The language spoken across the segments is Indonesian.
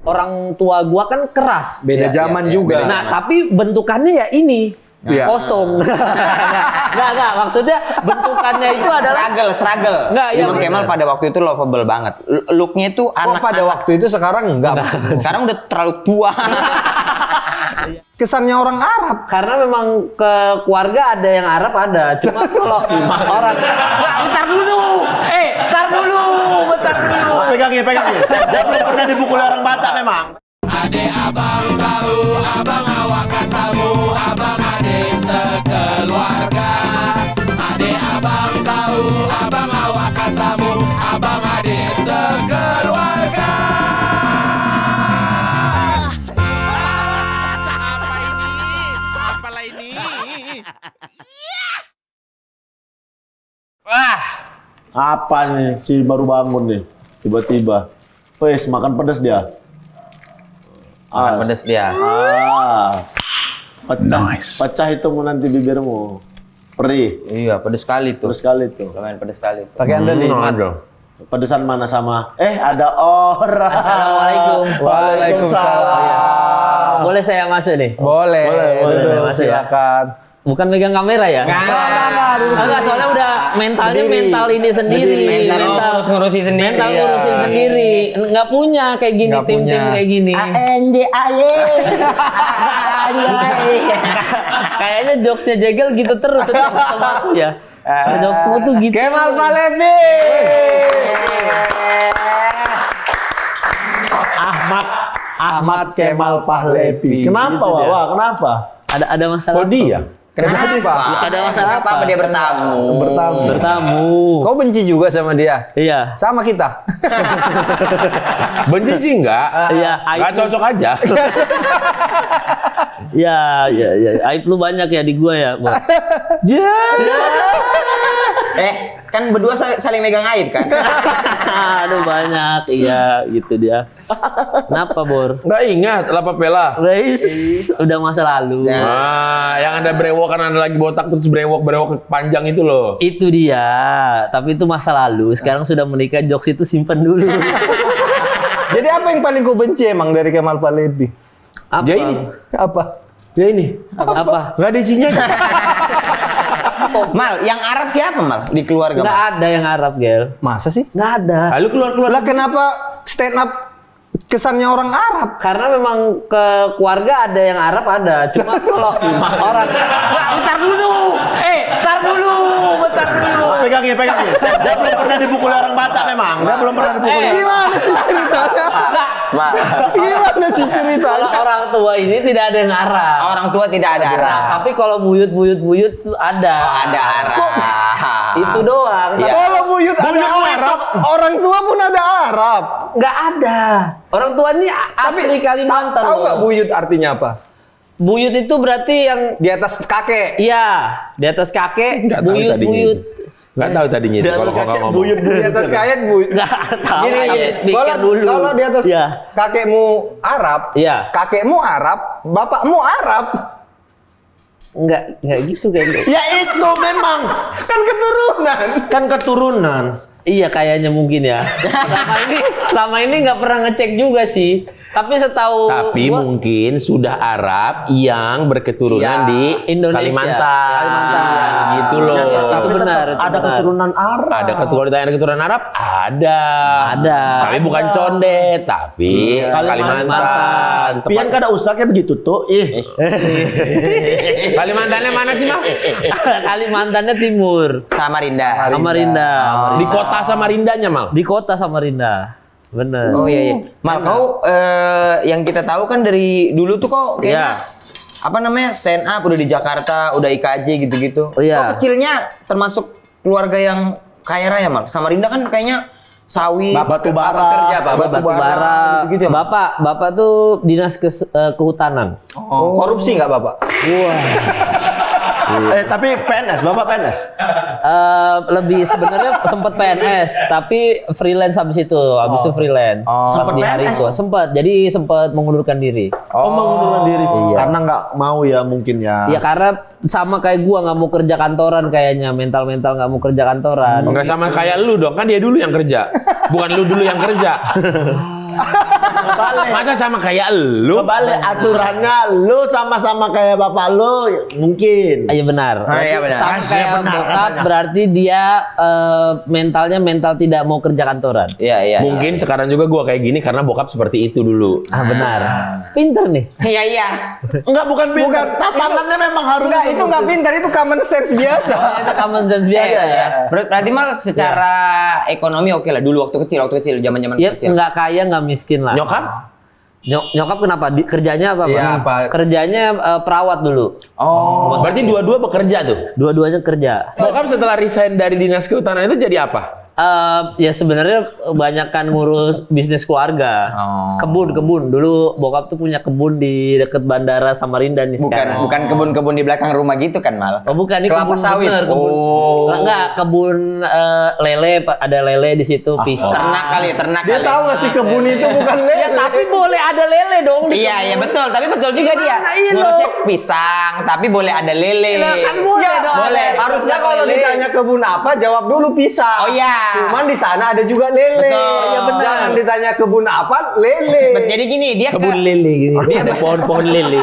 Orang tua gua kan keras. Beda zaman juga. Nah, tapi bentukannya ya ini. Kosong. Enggak, maksudnya bentukannya itu adalah struggle. Enggak, Emang Kemal pada waktu itu lovable banget. Looknya itu anak pada waktu itu sekarang enggak. Sekarang udah terlalu tua. Kesannya orang Arab. karena memang ke keluarga ada yang Arab ada. Cuma kalau orang bentar dulu. Pegang ya. Dia belum pernah dipukul orang Batak memang. Ade abang tahu, abang awak katamu, abang ade sekeluarga. Ade abang tahu, abang awak katamu, abang ade sekeluarga. Apalah ini? Apa nih? Si baru bangun nih. Tiba-tiba. Wes, makan pedas dia. Pedes dia. Pecah itu nanti bibirmu. Perih. Iya, pedes sekali tuh. Terus sekali tuh. Lumayan pedes sekali. Pakai Anda nih. Pedesan mana sama? Ada orang. Assalamualaikum. Waalaikumsalam. Boleh saya masuk nih? Boleh. Masuk ya. Silakan. Bukan megang kamera ya? Enggak, soalnya udah mentalnya mental ini sendiri. Mental ngurusin sendiri. Mental ngurusin sendiri. Enggak punya kayak gini, Nggak tim-tim punya. kayak gini. Kayaknya jokesnya Jegel gitu terus sama aku ya. Jokesmu tuh gitu. Kemal Palevi. Ahmad Kemal Pahlevi. Kenapa, Gitu dia. Wawa? Kenapa? Ada masalah. Kok dia? Kenapa? Ada masalah Kenapa dia bertamu? Bertamu. Kau benci juga sama dia? Iya. Sama kita. Benci sih enggak. Iya, Enggak cocok aja. Iya. Aib lu banyak ya di gua ya, Bang. Kan berdua saling megang aib kan? Aduh banyak, iya gitu dia. Kenapa, Bor? Enggak ingat Lapa Pela. Guys, udah masa lalu. Yang ada brewok kan ada lagi botak terus brewok panjang itu loh. Itu dia, tapi itu masa lalu. Sekarang sudah menikah, jokes itu simpen dulu. Jadi apa yang paling kau benci emang dari Kemal Palevi? Apa? Dia ini. Apa? Ya ini. Apa? Enggak ada isinya. Mal, yang Arab siapa Mal di keluarga? Nggak Mal? ada yang Arab, Gel. Masa sih? Nggak ada. Lalu keluar. Lah kenapa stand up kesannya orang Arab? Karena memang ke keluarga ada yang Arab ada. Cuma kalau orang bentar dulu. Pegang ya. Dia belum pernah dipukul orang Batak memang. Dia belum pernah dipukul. Gimana sih ceritanya? Mal, Gimana sih Kalau ceritanya? orang tua ini tidak ada yang Arab. orang tua tidak ada Arab. Tapi kalau buyut tuh ada. Ada Arab. Itu doang. Iya. Kalau buyut ada Arab, orang tua pun ada Arab. Nggak ada. Orang tua ini asli Kalimantan. Tahu nggak loh. buyut artinya apa? Buyut itu berarti yang Di atas kakek. iya di atas kakek. Nggak tahu tadinya Buyut. Enggak tahu tadinya itu kalau kakak ngomong. Di atas kakek buyut. Nggak tahu. Gini, Pikir dulu. kalau di atas Iya. kakekmu Arab, Iya. kakekmu Arab, bapakmu Arab, Nggak gitu kan. Ya itu memang. kan keturunan. Iya kayaknya mungkin ya. Selama ini nggak pernah ngecek juga sih. Tapi setahu Tapi gua, mungkin sudah Arab yang berketurunan Iya. di Indonesia. Kalimantan. Gitu loh. Itu benar. itu Ada benar. keturunan Arab. Ada keturunan Arab? Ada. Tapi bukan condet, tapi Kalimantan. Pian kada usah kayak begitu tuh. Kalimantannya mana sih, Mah? Kalimantannya Timur. Samarinda. Samarinda. Di kota Samarindanya, Mal. Di kota Samarinda. Bener. Oh iya. Mal, kau yang kita tahu kan dari dulu tuh kok kayaknya apa namanya stand up udah di Jakarta, udah IKJ gitu-gitu. Oh, iya. Kok kecilnya termasuk keluarga yang kaya raya Mal. Samarinda kan kayaknya sawit, Batu bara. apa kerja apa? Batu bara. gitu ya, Mal? Bapak tuh dinas kehutanan. Oh, korupsi nggak Bapak? Tapi PNS, Bapak PNS. Lebih sebenarnya sempat PNS, tapi freelance habis itu freelance. Sempet Di hari PNS? itu sempat mengundurkan diri. Mengundurkan diri. Iya. Karena nggak mau ya mungkin ya. Ya karena sama kayak gua nggak mau kerja kantoran kayaknya mental nggak mau kerja kantoran. Enggak sama kayak lu dong, kan dia dulu yang kerja. Bukan lu dulu yang kerja. Kebalik. Masa sama kayak lu? Kebalik aturannya lu sama-sama kayak bapak lu mungkin. Iya benar. Iya, benar. Sama Iya, kayak benar bokap katanya. berarti dia mentalnya mental tidak mau kerja kantoran. Iya. Mungkin sekarang juga gua kayak gini karena bokap seperti itu dulu. Ah benar. Pinter nih. Iya. Enggak, bukan pintar. Tatanannya memang harus. Enggak, itu nggak pintar, itu common sense biasa. Itu common sense biasa ya. Berarti mal secara ekonomi oke lah dulu waktu kecil zaman-zaman Ya kecil. nggak kaya nggak miskin lah. Nyokap? Nyokap kenapa? Kerjanya apa? Iya, Bang? apa? Kerjanya perawat dulu. Oh. Berarti dua-dua bekerja tuh. Dua-duanya kerja. Bokap setelah resign dari dinas kehutanan itu jadi apa? Ya sebenarnya banyakkan ngurus bisnis keluarga. Oh. Kebun. Dulu bokap tuh punya kebun di deket bandara Samarinda nih sekarang. Bukan kebun-kebun di belakang rumah gitu kan mal. Oh bukan, ini Kelapa kebun sawit. bener, kebun. Oh. Enggak, kebun lele, ada lele di situ, pisang. Ternak Dia kali. tahu nggak sih kebun itu bukan lele. Ya tapi boleh ada lele dong. di Iya kebun. betul, tapi betul juga dia. Gimana, iya Ngurusnya loh. pisang, tapi boleh ada lele. Lah, kan boleh Ya, dong. boleh. Harusnya kalau ditanya kebun apa, jawab dulu pisang. Oh, iya. Cuman di sana ada juga lele. Betul. Iya, benar. Jangan ditanya kebun apa, lele. Jadi gini, dia Kebun lele gini. Ada pohon-pohon lele.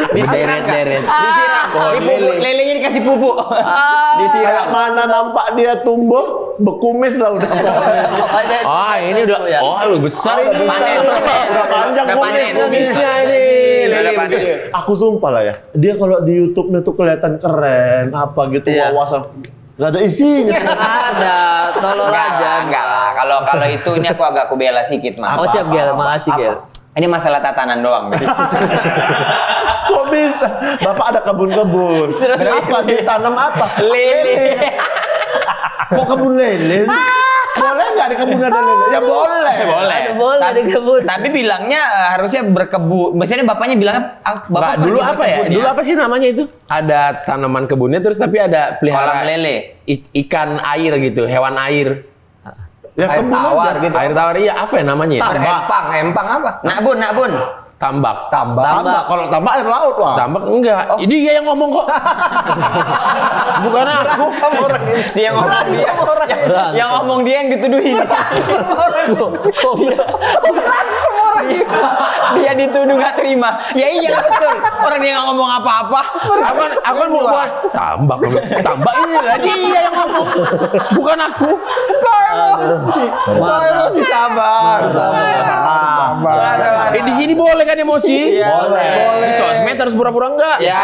disiram kan? Deret-deret. Disiram. Dipupuk, lelenya dikasih pupuk. Kayak Disiram. mana nampak dia tumbuh bekumis lah udah pohonnya. Ah, ini udah. Ya. Oh, lu besar ini. Panen. Udah panjang Udah panen. kumisnya ini. Udah panen. Aku sumpah lah ya, dia kalau di YouTube-nya tuh kelihatan keren, apa gitu Iya. wawasan. Gak ada isinya. Ada, tolol aja. Enggak lah. Kalau itu ini aku agak kubela sedikit mah. Oh siap Gel, makasih Gel. Ini masalah tatanan doang. Kok bisa? Bapak ada kebun-kebun. Apa ditanam apa? Lele. Kok kebun lele? Boleh nggak di kebun ada lele? Ya boleh. Boleh. Boleh di kebun. Tapi bilangnya harusnya berkebun. Biasanya bapaknya bilangnya bapak Nggak, dulu pergi apa ya? berkebun Dulu apa sih namanya itu? Ada tanaman kebunnya terus tapi ada pelihara Kolam lele. ikan air gitu, hewan air. Ya Air kebun tawar aja. gitu. Air tawar iya apa ya namanya? ya? Empang apa? Nak bun. Tambak. Tambak. Kalau tambak air laut lah. Tambak enggak. Ini dia yang ngomong kok. Bukan aku. Kamu orang ini. Dia ngomong dia. Yang ngomong dia yang dituduhin. Dia dituduh nggak terima. Ya iya lah betul. Orang dia nggak ngomong apa-apa. Aku kan mau tambak. Tambak ini lah dia yang ngomong. Bukan aku. Kamu sih sabar. Di sini boleh kan emosi? Boleh. Di sosmed harus pura-pura enggak. Ya.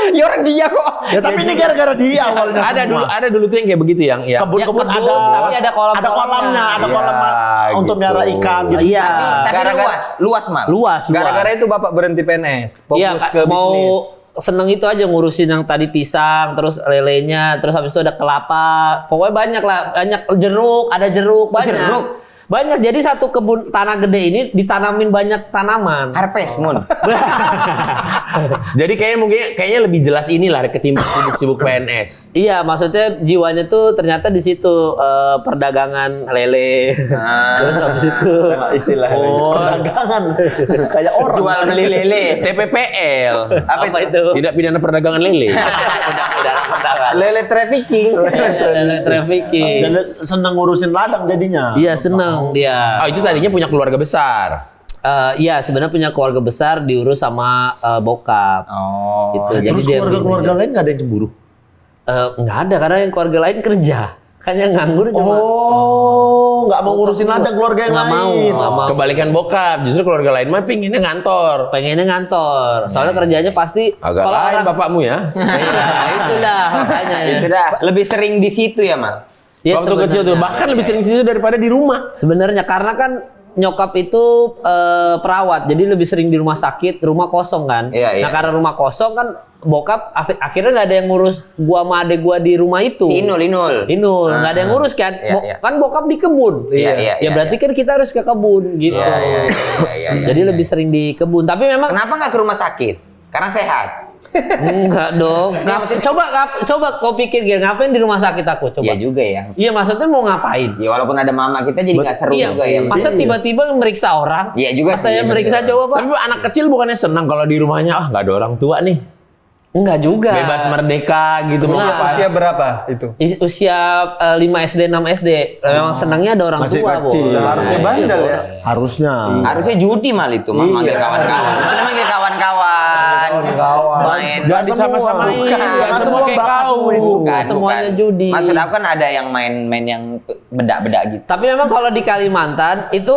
Ya orang dia kok. Ya tapi ini gara-gara dia awalnya. Ada dulu tuh yang kayak begitu yang ya. Kebun-kebun Ya, ada. kebun, tapi ada kolam- Ada kolamnya, ada Iya, kolam untuk gitu. miara ikan gitu. Iya. Tapi luas mal. Luas. Gara-gara itu Bapak berhenti PNS, fokus Iya, ke mau bisnis. seneng itu aja ngurusin yang tadi pisang, terus lelenya, terus habis itu ada kelapa. Pokoknya banyak lah, banyak jeruk, ada jeruk banyak. Jeruk? Banyak. Jadi satu kebun tanah gede ini ditanamin banyak tanaman. Harvest Moon. Jadi kayaknya lebih jelas inilah ketimbang sibuk-sibuk PNS. Iya, maksudnya jiwanya tuh ternyata di situ perdagangan lele. Terus habis itu Istilah perdagangan kayak orang. Jual beli lele. TPPL. Apa itu? Tidak pidana perdagangan lele. Lele trafficking. Lele trafficking. Jadi seneng ngurusin ladang jadinya. Iya, seneng dia. Oh, itu tadinya punya keluarga besar. Iya, sebenarnya punya keluarga besar diurus sama bokap. Oh. Gitu. Jadi Terus dia keluarga-keluarga lain nggak ada yang cemburu? nggak ada karena yang keluarga lain kerja. Kan yang nganggur cuma Oh, nggak mau ngurusin ladang keluarga yang nggak mau, lain. nggak mau. Kebalikan bokap, justru keluarga lain mah pinginnya ngantor. Pengennya ngantor. Soalnya kerjanya pasti Agak kalau lain orang bapakmu ya. Iya, itu dah makanya ya. Itu dah. Lebih sering di situ ya mal. Ya, Waktu kecil tuh, bahkan lebih sering di situ daripada di rumah. sebenarnya karena kan nyokap itu perawat, jadi lebih sering di rumah sakit, rumah kosong kan. Iya, iya. Nah karena rumah kosong kan bokap akhirnya nggak ada yang ngurus gua sama adek gua di rumah itu. Si Inul. Inul nggak ada yang ngurus kan. Iya, iya. Kan bokap di kebun. Iya, iya, Ya iya, berarti kan kita harus ke kebun gitu. Iya. Jadi lebih sering di kebun. Tapi memang Kenapa nggak ke rumah sakit? Karena sehat. enggak dong. Coba kau pikir Gil, ngapain di rumah sakit aku? Coba. Iya juga ya. Iya maksudnya mau ngapain? Ya walaupun ada mama kita jadi nggak seru Iya, juga ya. masa tiba-tiba meriksa orang? Iya juga Masa sih, saya betul. meriksa coba Pak? Tapi anak kecil bukannya senang kalau di rumahnya nggak ada orang tua nih. Enggak juga. Bebas merdeka gitu Nah. Usia berapa itu? Usia 5 SD, 6 SD. Memang senangnya ada orang Masih tua, kecil. Bo. Harusnya bandel ya. Harusnya. Harusnya judi mal itu, manggil kawan-kawan. Maksudnya manggil kawan-kawan. Main. Gak disama-samain, Bukan. gak semua kayak kau. Bukan, Semuanya bukan. judi. Maksud aku kan ada yang main yang bedak-bedak gitu. Tapi memang kalau di Kalimantan itu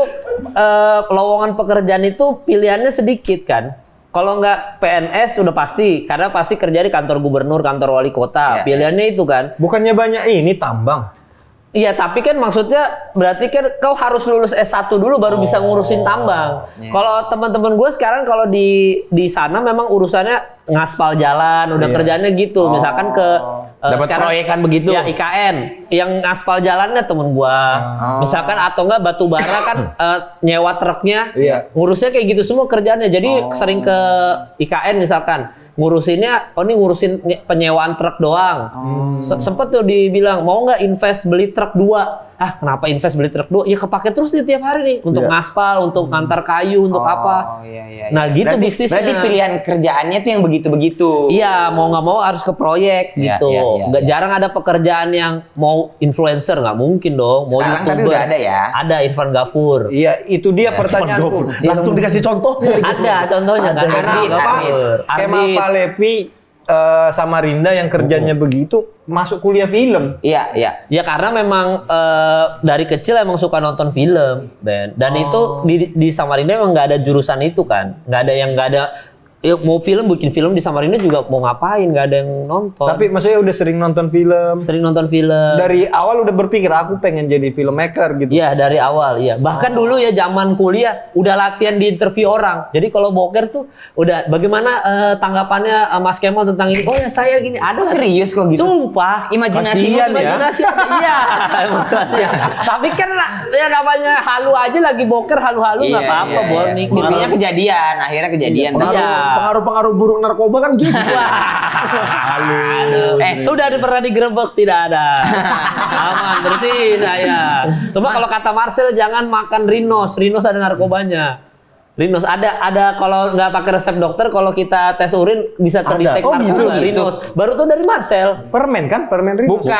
lowongan pekerjaan itu pilihannya sedikit kan. Kalau nggak PNS udah pasti, karena pasti kerja di kantor gubernur, kantor wali kota. Iya, Pilihannya itu kan. Bukannya banyak ini tambang? Iya, tapi kan maksudnya berarti kan kau harus lulus S1 dulu baru bisa ngurusin tambang. Iya. Kalau teman-teman gue sekarang kalau di sana memang urusannya ngaspal jalan, udah kerjanya gitu. Misalkan ke Dapat sekarang- proyekan begitu? Ya IKN, yang ngaspal jalannya temen gua. Misalkan atau enggak batu bara kan nyewa truknya, Iya. ngurusnya kayak gitu semua kerjaannya. Jadi sering ke IKN misalkan. Ngurusinnya, ini ngurusin penyewaan truk doang. Sempet tuh dibilang, mau nggak invest beli truk 2? Ah, kenapa invest beli truk 2? Ya kepake terus nih tiap hari nih. Untuk ngaspal, untuk ngantar kayu, untuk apa. Oh iya. Nah, gitu berarti, bisnisnya. Berarti pilihan kerjaannya tuh yang begitu-begitu. Iya, mau nggak mau harus ke proyek Iya, gitu. iya. Nggak jarang ada pekerjaan yang mau influencer, nggak mungkin dong. Mau Sekarang tapi YouTuber. udah ada ya? Ada Irfan Gafur. Iya, itu dia pertanyaanku. Langsung dikasih contoh. Ada contohnya kan. Ardit, Irfan Gafur. Kemal Ardit. Palevi Samarinda yang kerjanya begitu masuk kuliah film. Iya. Ya karena memang dari kecil emang suka nonton film, Ben. Dan itu di Samarinda emang nggak ada jurusan itu kan. Nggak ada ya, mau film bikin film di Samarinda juga mau ngapain, nggak ada yang nonton. Tapi maksudnya udah sering nonton film. sering nonton film. Dari awal udah berpikir aku pengen jadi filmmaker gitu. Iya dari awal, iya. Bahkan dulu ya zaman kuliah udah latihan di interview orang. Jadi kalau boker tuh udah bagaimana tanggapannya Mas Kemal tentang ini? Oh ya saya gini. Ada Oh, serius kok gitu? Sumpah. Imajinasimu Kasian ya. Imajinasi iya. Emang kasihan. Tapi kan ya namanya halu aja lagi boker halu-halu nggak apa-apa, Bor. Nikmat. Buktinya kejadian, akhirnya kejadian. Iya. Pengaruh-pengaruh buruk narkoba kan gitu. Aduh. Sudah pernah digerebek tidak ada. Aman bersih saya. Cuma kalau kata Marcel jangan makan Rinos. Rinos ada narkobanya. Rinos ada kalau nggak pakai resep dokter, kalau kita tes urin bisa terdetek Oh, narkoba. gitu. Rinos. Baru tuh dari Marcel. Permen kan? Permen Rinos. Bukan.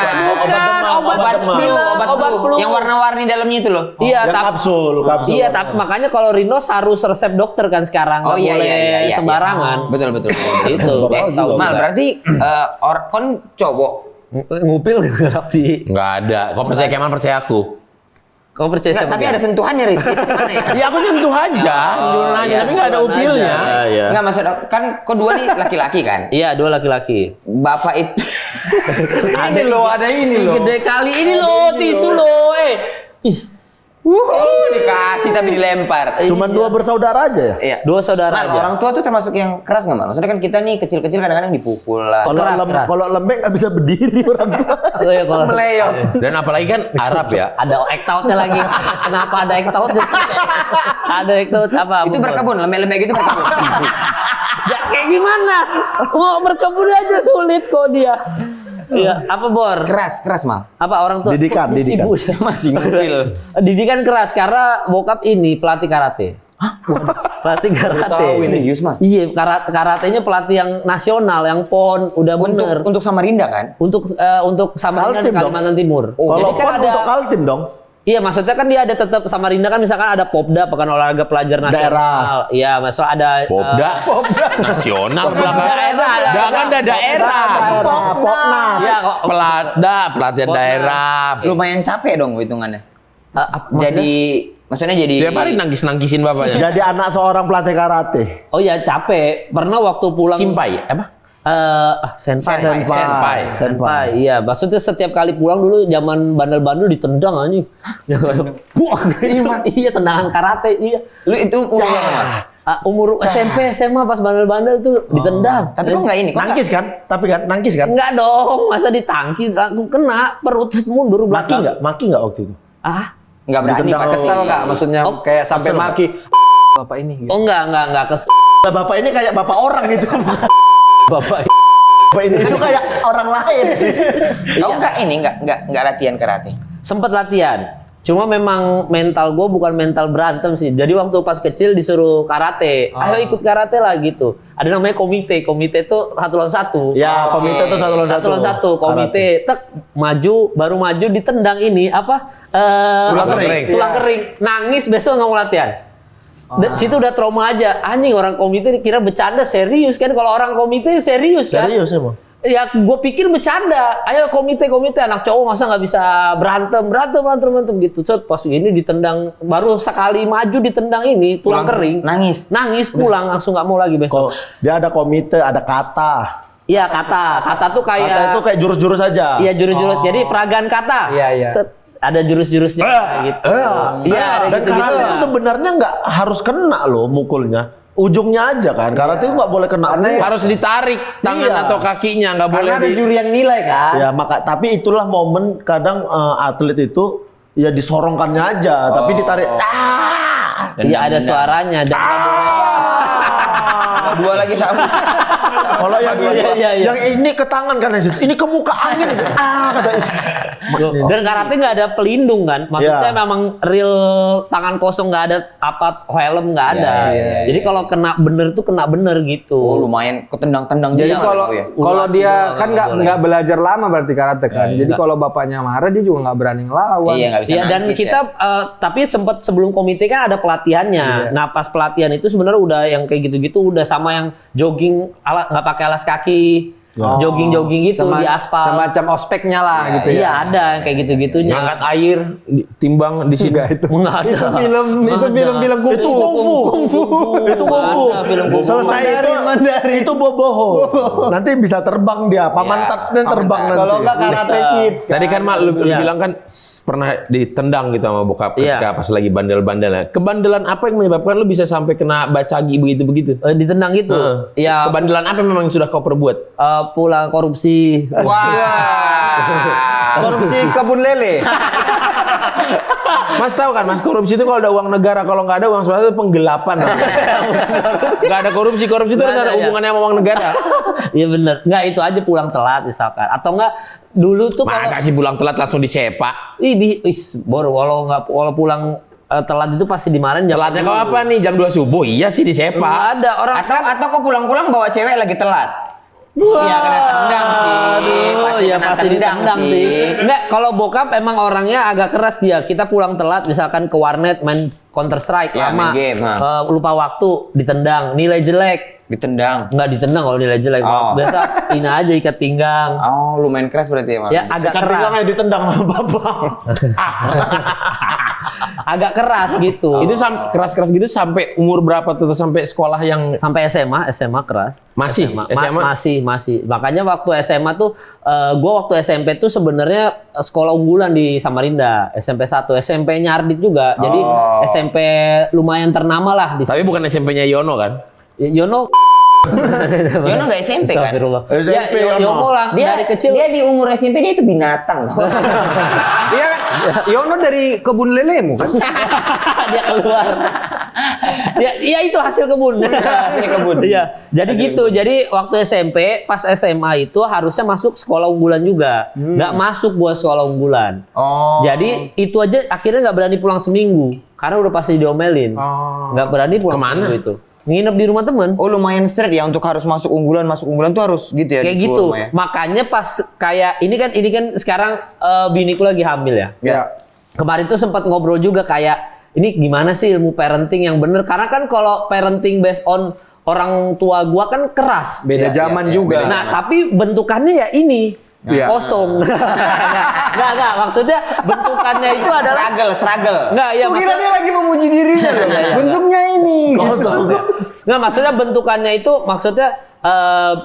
Obat flu, obat flu. Yang warna-warni dalamnya itu loh. Iya, Yang kapsul. Iya, tapi makanya kalau Rinos harus resep dokter kan sekarang. Oh Nggak iya, boleh iya. sembarangan. Betul. Itu. Tahu Mal, juga. berarti kon cowok. ngupil nggak sih? Nggak ada. Kau percaya Kemal, percaya aku. Kau percaya Nggak, sama tapi dia? ada sentuhannya, Riz. Itu gimana ya? Ya aku nyentuh aja, nyentuh aja, iya. tapi nggak ada upilnya. Iya. Nggak, maksud aku, kan kau dua nih laki-laki kan? Iya, dua laki-laki. Bapak itu Ini loh, ada ini loh. Gede kali ini loh tisu loh. Ih, dikasih tapi dilempar. Cuman dua bersaudara aja ya? Iya. dua saudara Mal, aja. orang tua tuh termasuk yang keras nggak, Mal? Maksudnya kan kita nih kecil-kecil kadang-kadang dipukul lah. Kalau lembek nggak bisa berdiri orang tua. Oh, iya, kalau Meleyot. Dan apalagi kan Arab ya. ada act out-nya lagi. Kenapa ada act out-nya sih? Ada act out apa? Itu Bubur? berkebun, lembek-lembek gitu berkebun. Ya, kayak gimana? Mau berkebun aja sulit kok dia. Iya, apa Bor? Keras Mal. Apa orang tua? Didikan. Ibu. Masih ngupil. Didikan keras karena bokap ini pelatih karate. Pelatih karate. Serius, Mal? Iya, karatenya pelatih yang nasional, yang PON, udah bener. Untuk Samarinda kan? Untuk Samarinda Kaltim dong. Kalimantan Timur. Kalau Jadi kan pon untuk Kaltim dong. Iya, maksudnya kan dia ada tetap Samarinda kan misalkan ada Popda, Pekan Olahraga Pelajar Nasional. Iya, maksud ada Popda, nasional belakang. Daerah. Jangan ada daerah. Popnas. Iya, kok. Pelatihan daerah. Lumayan capek dong hitungannya. Jadi, maksudnya jadi Tiap hari nangkis-nangkisin bapaknya. Jadi anak seorang pelatih karate. Oh iya, capek. Pernah waktu pulang Simpai, apa? senpai. Senpai. Iya, maksudnya setiap kali pulang dulu zaman bandel-bandel ditendang anjing. Buak. Iya, tendangan karate, iya. lu itu umur berapa, Mal? Umur SMP, SMA pas bandel-bandel tuh ditendang. Tapi kok nggak ini? Kok Nangkis kan? Tapi kan nangkis kan? Enggak dong, masa ditangkis, aku kena perut terus mundur Maki belakang. nggak? Maki nggak waktu itu? nggak berani Ditendang pasti. Kesel nggak? Maksudnya Oh, kayak sampai kesel. maki. Bapak ini. Gitu. Oh enggak kes Nah, bapak ini kayak bapak orang gitu. Bapak. Bapak ini itu kayak orang lain sih. Kau nggak ini nggak latihan karate? Sempet latihan. Cuma memang mental gue bukan mental berantem sih. Jadi waktu pas kecil disuruh karate, ayo ikut karate lah gitu. Ada namanya komite. Komite itu 1 lawan 1. Ya, komite itu 1 lawan 1. 1 lawan 1. Komite tek baru maju ditendang ini tulang kering. Nangis besok nggak mau latihan. Situ udah trauma aja. Anjing, orang komite kira bercanda, serius kan? Kalau orang komite serius kan? Serius emang. Ya gue pikir bercanda. Ayo komite anak cowok masa nggak bisa berantem gitu. Set pas ini ditendang, baru sekali maju ditendang ini tulang kering. Nangis Pulang langsung nggak mau lagi besok. Dia ada komite, ada kata. Iya, kata tuh kayak Kata itu kayak jurus-jurus aja. Iya, jurus-jurus. Jadi peragaan kata. Iya. Set, ada jurus-jurusnya kayak gitu. Iya, ada Dan gitu-gitu karate lah. itu sebenarnya nggak harus kena loh mukulnya. Ujungnya aja kan. Karate itu nggak boleh kena. Harus ditarik tangan Iya. atau kakinya, nggak boleh karena ada juri yang nilai kan. Ya tapi itulah momen kadang atlet itu ya disorongkannya aja, tapi ditarik. Iya, ada suaranya. Dua lagi sama. Kalau yang Iya. yang ini ke tangan kan ini ke muka angin. Kata Dan karate nggak ada pelindung kan, maksudnya Iya. memang real tangan kosong, nggak ada helm nggak ada. Iya. Jadi kalau kena bener tuh kena bener gitu. Oh, lumayan ketendang-tendang. Jadi juga kalau ya. kalau Udah, dia udah, kan nggak boleh. nggak belajar lama berarti karate kan. Iya, Jadi iya. kalau bapaknya marah dia juga nggak berani ngelawan. Iya, nggak bisa Iya, dan nangkis, kita ya. tapi sempat sebelum komite kan ada pelatihannya. Nah, pas pelatihan itu sebenarnya udah yang kayak gitu-gitu udah sama yang jogging nggak pakai alas kaki, jogging gitu di aspal. Semacam ospeknya lah gitu Iya, ya. ada yang kayak gitu-gitunya. ngangkat air, timbang di sini. Itu. Nggak ada. Itu film kungfu. Itu kungfu. Itu kungfu. Ada film kungfu. Selesai itu boboho. Nanti bisa terbang dia, pamantatnya terbang nanti. Kalau nggak karate kid. Tadi kan Mak lu Iya. bilang kan pernah ditendang gitu sama bokap Iya. ketika pas lagi bandel-bandelnya. Kebandelan apa yang menyebabkan lu bisa sampai kena bacagi begitu-begitu? Ditendang gitu. Ya, Kebandelan apa yang memang sudah kau perbuat? pulang korupsi. Wah. Korupsi kebun lele. Mas tahu kan, Mas, korupsi itu kalau ada uang negara, kalau nggak ada uang swasta itu penggelapan. Nggak ada korupsi itu Nggak nggak ada ada, ya. hubungannya sama uang negara. Iya bener. Nggak, itu aja pulang telat misalkan. Atau nggak dulu tuh Masa sih pulang telat langsung disepak? kalau pulang telat itu pasti dimarahin. Telatnya kau apa nih? Jam 2 subuh? Iya sih disepak. Nggak ada orang Atau kok pulang-pulang bawa cewek lagi telat. Iya, kena tendang sih. Pasti ditendang sih. Enggak, kalau bokap emang orangnya agak keras dia. Kita pulang telat misalkan ke warnet main Counter Strike Ya, lama. main game, Lupa waktu, ditendang, nilai jelek. Ditendang. Enggak ditendang kalau nilai jelek. Oh. Biasa ini aja ikat pinggang. Oh, lumayan keras berarti ya, Mas. Ya agak Ikan keras. pinggangnya ditendang sama bapak. Agak keras gitu. Itu keras-keras gitu sampai umur berapa tuh? Sampai sekolah yang Sampai SMA keras. Masih? SMA? Masih. Makanya waktu SMA tuh, gue waktu SMP tuh sebenarnya sekolah unggulan di Samarinda. SMP 1, SMP Nyardit juga. Jadi SMP lumayan ternama lah di Tapi bukan SMP-nya Yono kan? Yono. Yono nggak SMP kan? Astagfirullah. SMP Ya, Yono. Yono lah dari kecil. Dia di umur SMP dia itu binatang. Iya, Yono dari kebun lelemu kan? Dia keluar. Iya itu hasil kebun. Hasil kebun. Iya. Jadi gitu. Jadi waktu SMP, pas SMA itu harusnya masuk sekolah unggulan juga. Nggak masuk buat sekolah unggulan. Oh. Jadi itu aja akhirnya nggak berani pulang seminggu karena udah pasti diomelin. Nggak berani pulang Kemana? seminggu itu. Nginep di rumah temen. Oh, lumayan strict ya untuk harus masuk unggulan tuh harus gitu ya. Kayak di gitu. rumah ya? Makanya pas kayak ini kan sekarang biniku lagi hamil ya. Ya. Kemarin tuh sempat ngobrol juga kayak ini gimana sih ilmu parenting yang bener, karena kan kalau parenting based on orang tua gua kan keras. Beda Iya, zaman iya, juga. beda Nah, tapi bentukannya ya ini. Iya. Kosong. Nggak, maksudnya bentukannya itu adalah struggle. nggak ya. Kira dia lagi memuji dirinya loh. Bentuknya ini. Nggak, maksudnya bentukannya itu maksudnya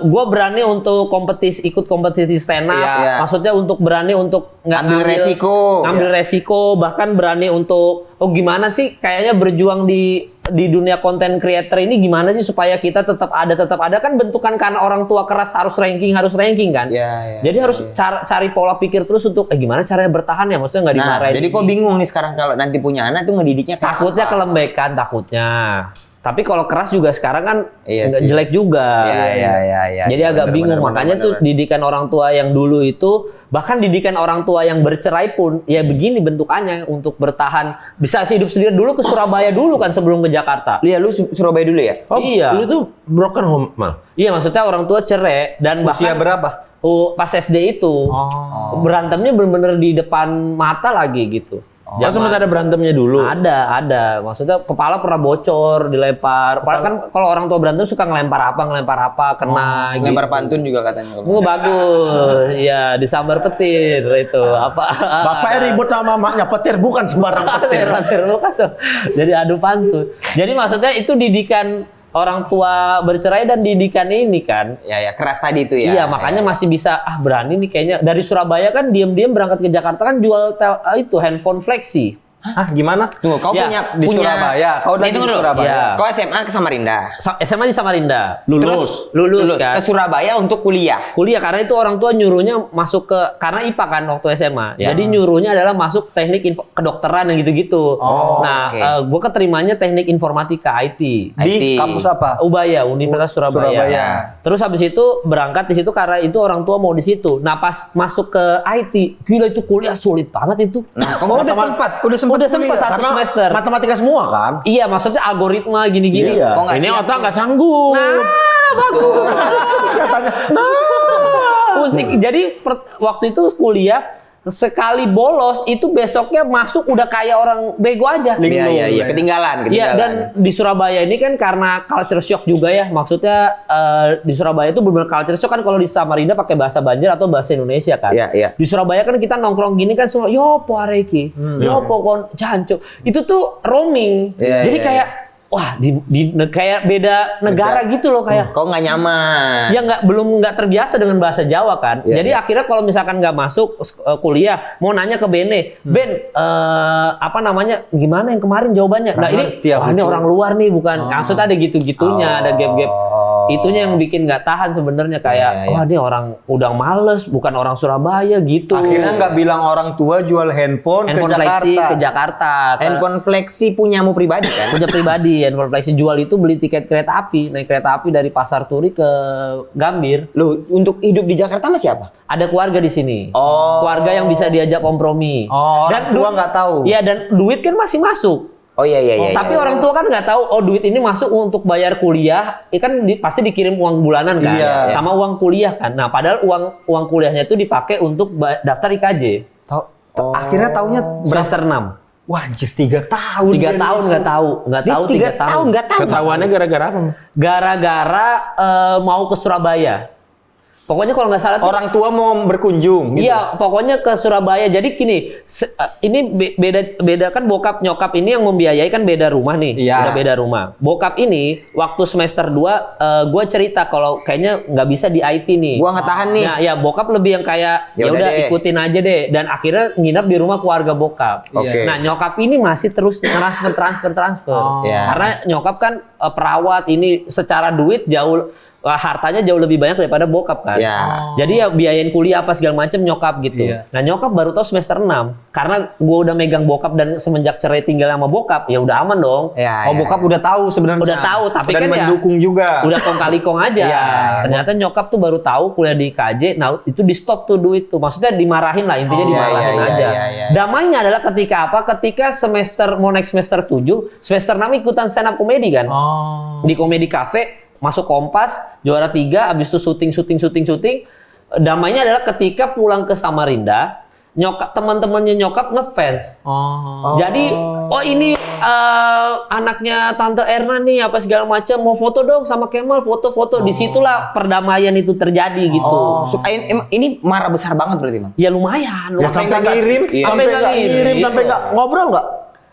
gue berani untuk ikut kompetisi stand up. Iya. Maksudnya untuk berani untuk Ambil resiko. ngambil resiko, bahkan berani untuk gimana sih kayaknya berjuang di dunia konten creator ini gimana sih supaya kita tetap ada kan bentukan karena orang tua keras harus ranking kan. Iya, Jadi harus cari pola pikir terus untuk gimana caranya bertahan ya, maksudnya nggak Nah, dimarahin. jadi kok bingung nih sekarang kalau nanti punya anak tuh ngedidiknya kayak Takutnya apa? kelembekan, takutnya. Tapi kalau keras juga sekarang kan Iya nggak sih. jelek juga. Iya. Jadi agak bingung. Makanya tuh didikan orang tua yang dulu itu, bahkan didikan orang tua yang bercerai pun, ya begini bentukannya untuk bertahan. Bisa hidup sendiri dulu ke Surabaya dulu kan sebelum ke Jakarta. Iya, lu Surabaya dulu ya? Oh, Iya. Lu tuh broken home, Mal. Iya, maksudnya orang tua cerai dan Usia bahkan berapa? pas SD itu berantemnya bener-bener di depan mata lagi gitu. Ya sempat ada berantemnya dulu. Ada. Maksudnya kepala pernah bocor, dilempar. Kan kalau orang tua berantem suka ngelempar apa, kena gitu. Lempar pantun juga katanya. Bagus. Ya, disambar petir itu. Apa? Bapaknya ribut sama mamanya, petir bukan sembarang petir. Petir lu kan. Jadi adu pantun. Jadi maksudnya itu didikan orang tua bercerai dan didikan ini kan. Ya, keras tadi itu ya. Iya, makanya masih bisa berani nih kayaknya. Dari Surabaya kan diam-diam berangkat ke Jakarta kan jual itu handphone flexi. Hah, gimana? Tunggu, kau Ya, punya di Surabaya. Kau lagi tunggu di dulu. Surabaya. Iya. Kau SMA ke Samarinda. SMA di Samarinda. Lulus. Lulus kan. Ke Surabaya untuk kuliah. Kuliah karena itu orang tua nyuruhnya masuk ke karena IPA kan waktu SMA. Ya. Jadi nyuruhnya adalah masuk teknik kedokteran yang gitu-gitu. Nah, oke. gue keterimanya teknik informatika IT. Di IT. kampus apa? Ubaya, Universitas Surabaya. Surabaya. Terus habis itu berangkat di situ karena itu orang tua mau di situ. Nah, pas masuk ke IT, gila itu kuliah sulit banget itu. Nah, Oh, udah sempat satu kuliah. semester. Matematika semua kan? Iya, maksudnya algoritma gini-gini. Iya. Kok nggak Ini siap? otak nggak sanggup. Bagus. Pusing. Jadi waktu itu kuliah sekali bolos itu besoknya masuk udah kayak orang bego aja. Iya, ketinggalan. Iya, dan di Surabaya ini kan karena culture shock juga ya. Maksudnya di Surabaya itu benar culture shock kan kalau di Samarinda pakai bahasa Banjar atau bahasa Indonesia kan. Iya. Di Surabaya kan kita nongkrong gini kan semua yo po areki. Yo po kon jancuk. Itu tuh roaming. Iya, Jadi iya, kayak wah kayak beda negara gitu loh kayak. Kok nggak nyaman? Ya nggak terbiasa dengan bahasa Jawa kan. Iya, Jadi akhirnya kalau misalkan nggak masuk kuliah, mau nanya ke Bene, Ben, apa namanya? Gimana yang kemarin jawabannya? Nah ini, ngerti aku, ini Cuk. orang luar nih bukan. Maksudnya ada gitu-gitunya, ada gap-gap. Itunya yang bikin nggak tahan sebenarnya kayak, wah ini orang udah males, bukan orang Surabaya gitu. Akhirnya nggak bilang orang tua jual handphone ke Flexi Jakarta. ke Jakarta. Handphone flexi punyamu pribadi kan? Punya pribadi, handphone flexi jual itu beli tiket kereta api, naik kereta api dari Pasar Turi ke Gambir. Loh, untuk hidup di Jakarta sama siapa? Ada keluarga di sini. Oh. Keluarga yang bisa diajak kompromi. Oh, orang tua nggak tahu. Iya, dan duit kan masih masuk. Oh iya. Tapi orang tua kan nggak tahu, oh duit ini masuk untuk bayar kuliah, kan pasti dikirim uang bulanan kan, Iya. sama uang kuliah kan. Nah, padahal uang kuliahnya itu dipakai untuk daftar IKJ. Akhirnya taunya Semester 6. Wah, anjir 3 tahun. 3 tahun nggak tahu 3 tahun nggak tahu. Ketahuannya gara-gara apa? Gara-gara mau ke Surabaya. Pokoknya kalau nggak salah tuh Orang tua mau berkunjung. Gitu. iya, pokoknya ke Surabaya. Jadi gini, ini beda kan bokap nyokap ini yang membiayai kan beda rumah nih. Iya. Udah beda rumah. Bokap ini waktu semester 2 gue cerita kalau kayaknya nggak bisa di IT nih. Gua nggak tahan nih. Nah, ya bokap lebih yang kayak Ya ya udah udah deh. ikutin aja deh dan akhirnya nginep di rumah keluarga bokap. Oke. Nah, nyokap ini masih terus transfer. Iya. Karena nyokap kan perawat ini secara duit jauh hartanya jauh lebih banyak daripada bokap kan. Ya. Jadi ya biayain kuliah apa segala macem nyokap gitu. Iya. Nah nyokap baru tahu semester 6. Karena gue udah megang bokap dan semenjak cerai tinggal sama bokap, ya udah aman dong. Ya, Oh, bokap udah tahu sebenarnya. Udah tahu, tapi dan kan ya mendukung juga. udah kong kali kong aja. Iya. Ternyata nyokap tuh baru tahu kuliah di IKJ, nah itu di stop tuh duit tuh. Maksudnya dimarahin lah, intinya dimarahin iya, aja. iya. Damainya adalah ketika apa? Ketika mau naik semester 7, semester 6 ikutan stand up comedy kan. Di Komedi Cafe, masuk Kompas, juara 3, abis itu syuting. Damainya adalah ketika pulang ke Samarinda, nyokap teman-temannya nyokap ngefans. Jadi, oh ini anaknya Tante Erna nih apa segala macam, mau foto dong sama Kemal, foto-foto. Disitulah perdamaian itu terjadi gitu. Ini marah besar banget berarti, Mang. Ya lumayan. Ya sampai nggak ngirim, Iya. sampai nggak ngirim, Iya. sampai nggak ngobrol nggak?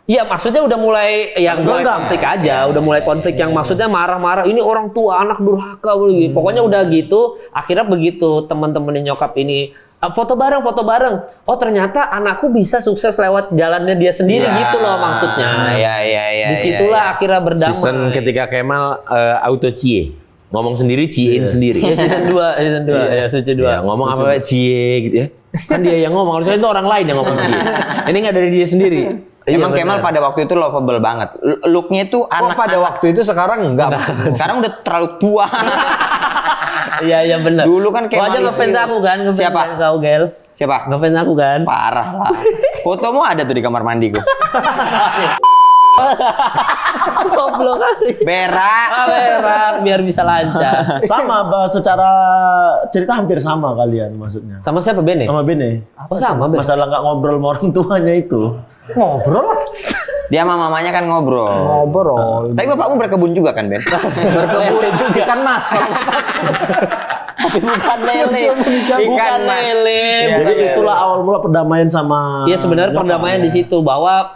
Iya, maksudnya udah mulai yang mulai konflik aja, udah mulai konflik yang maksudnya marah-marah. Ini orang tua, anak durhaka, gitu. Pokoknya udah gitu. Akhirnya begitu teman-temannya nyokap ini foto bareng. Oh ternyata anakku bisa sukses lewat jalannya dia sendiri gitu loh maksudnya. Iya. Disitulah akhirnya berdamai. Season ketika Kemal auto cie. Ngomong sendiri, ciein sendiri. Ya season 2, ya season 2. Ya, ngomong apa cie gitu ya. Kan dia yang ngomong, harusnya itu orang lain yang ngomong cie. Ini nggak dari dia sendiri. Emang benar. Kemal pada waktu itu lovable banget. Looknya itu Kok anak. pada waktu itu sekarang enggak? Sekarang udah terlalu tua. Iya benar. Dulu kan Kau aja Kemal ngefans serius. aku kan, ngefans Siapa? kan kau Gel. Siapa? Ngefans aku kan. Parah lah. Fotomu ada tuh di kamar mandiku. Goblok kali. Berak. Berak biar bisa lancar. Sama secara cerita hampir sama kalian maksudnya. Sama siapa Bene? Sama Bene. Oh sama Ben. Masalah nggak ngobrol sama orang tuanya itu. Ngobrol lah. Dia sama mamanya kan ngobrol. Ngobrol. Tapi bapakmu berkebun juga kan, Ben? Berkebun juga kan Mas. Tapi bukan lele. Bukan Mas. lele. Iya, Jadi iya, itulah awal mula perdamaian sama. Iya sebenarnya nyokap. perdamaian di situ bahwa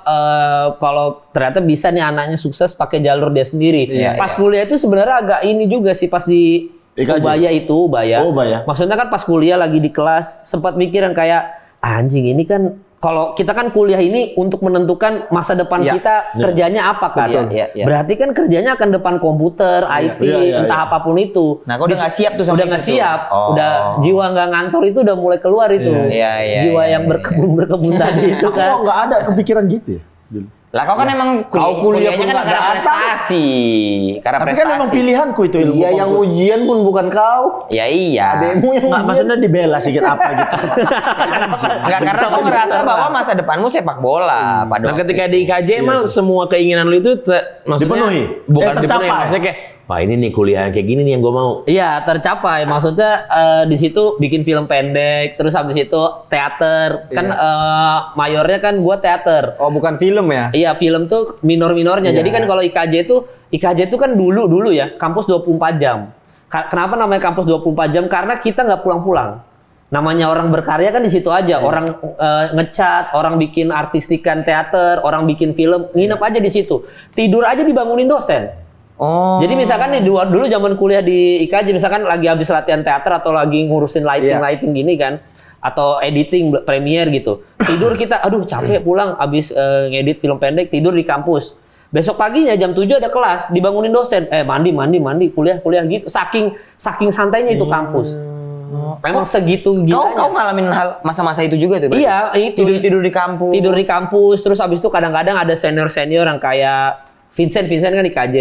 kalau ternyata bisa nih anaknya sukses pakai jalur dia sendiri. Iya, Pas iya. kuliah itu sebenarnya agak ini juga sih pas di IKJ. Ubaya itu Ubaya. Oh, Ubaya. Maksudnya kan pas kuliah lagi di kelas sempat mikir yang kayak anjing ini kan kalau kita kan kuliah ini untuk menentukan masa depan Iya. kita kerjanya apa kan. Iya, iya, iya. Berarti kan kerjanya akan depan komputer, IT, iya, entah iya. apapun itu. Nah, kau udah nggak siap tuh sama Udah itu nggak tuh? siap, Oh. udah jiwa nggak ngantor itu udah mulai keluar itu. Iya, iya, Jiwa iya, yang iya, berkebun tadi itu Kok kan. nggak ada kepikiran gitu ya? Dulu. Lah kau kan emang Kau kuliah kuliahnya pun kan nggak karena datang. prestasi. Karena Tapi prestasi. kan memang pilihanku itu ilmu. Iya yang ujian pun bukan kau. Ya iya. Ademu yang Nggak, ujian. maksudnya dibela sedikit apa gitu. Enggak karena kau ngerasa bahwa masa depanmu sepak bola pada Nah waktu ketika di IKJ emang semua keinginan lu itu maksudnya Dipenuhi? bukan dipenuhi, Tercapai? maksudnya kayak wah ini nih kuliah yang kayak gini nih yang gue mau. Iya tercapai. Maksudnya di situ bikin film pendek, terus habis itu teater. Kan mayornya kan gua teater. Oh bukan film ya? Iya film tuh minor-minornya. Iya. Jadi kan kalau IKJ itu kan dulu ya kampus 24 jam. Kenapa namanya kampus 24 jam? Karena kita nggak pulang-pulang. Namanya orang berkarya kan di situ aja. Orang ngecat, orang bikin artistikan teater, orang bikin film, nginep aja di situ. Tidur aja dibangunin dosen. Oh. Jadi misalkan nih dulu zaman kuliah di IKJ misalkan lagi habis latihan teater atau lagi ngurusin lighting gini kan atau editing Premiere gitu. Tidur kita aduh capek pulang habis ngedit film pendek tidur di kampus. Besok paginya jam 7 ada kelas, dibangunin dosen. Mandi, kuliah gitu. Saking santainya itu kampus. Memang segitu Kau gilanya. ngalamin hal masa-masa itu juga tuh? berarti? Iya, itu. Tidur di kampus. Tidur di kampus, terus habis itu kadang-kadang ada senior-senior yang kayak Vincent kan di KJ,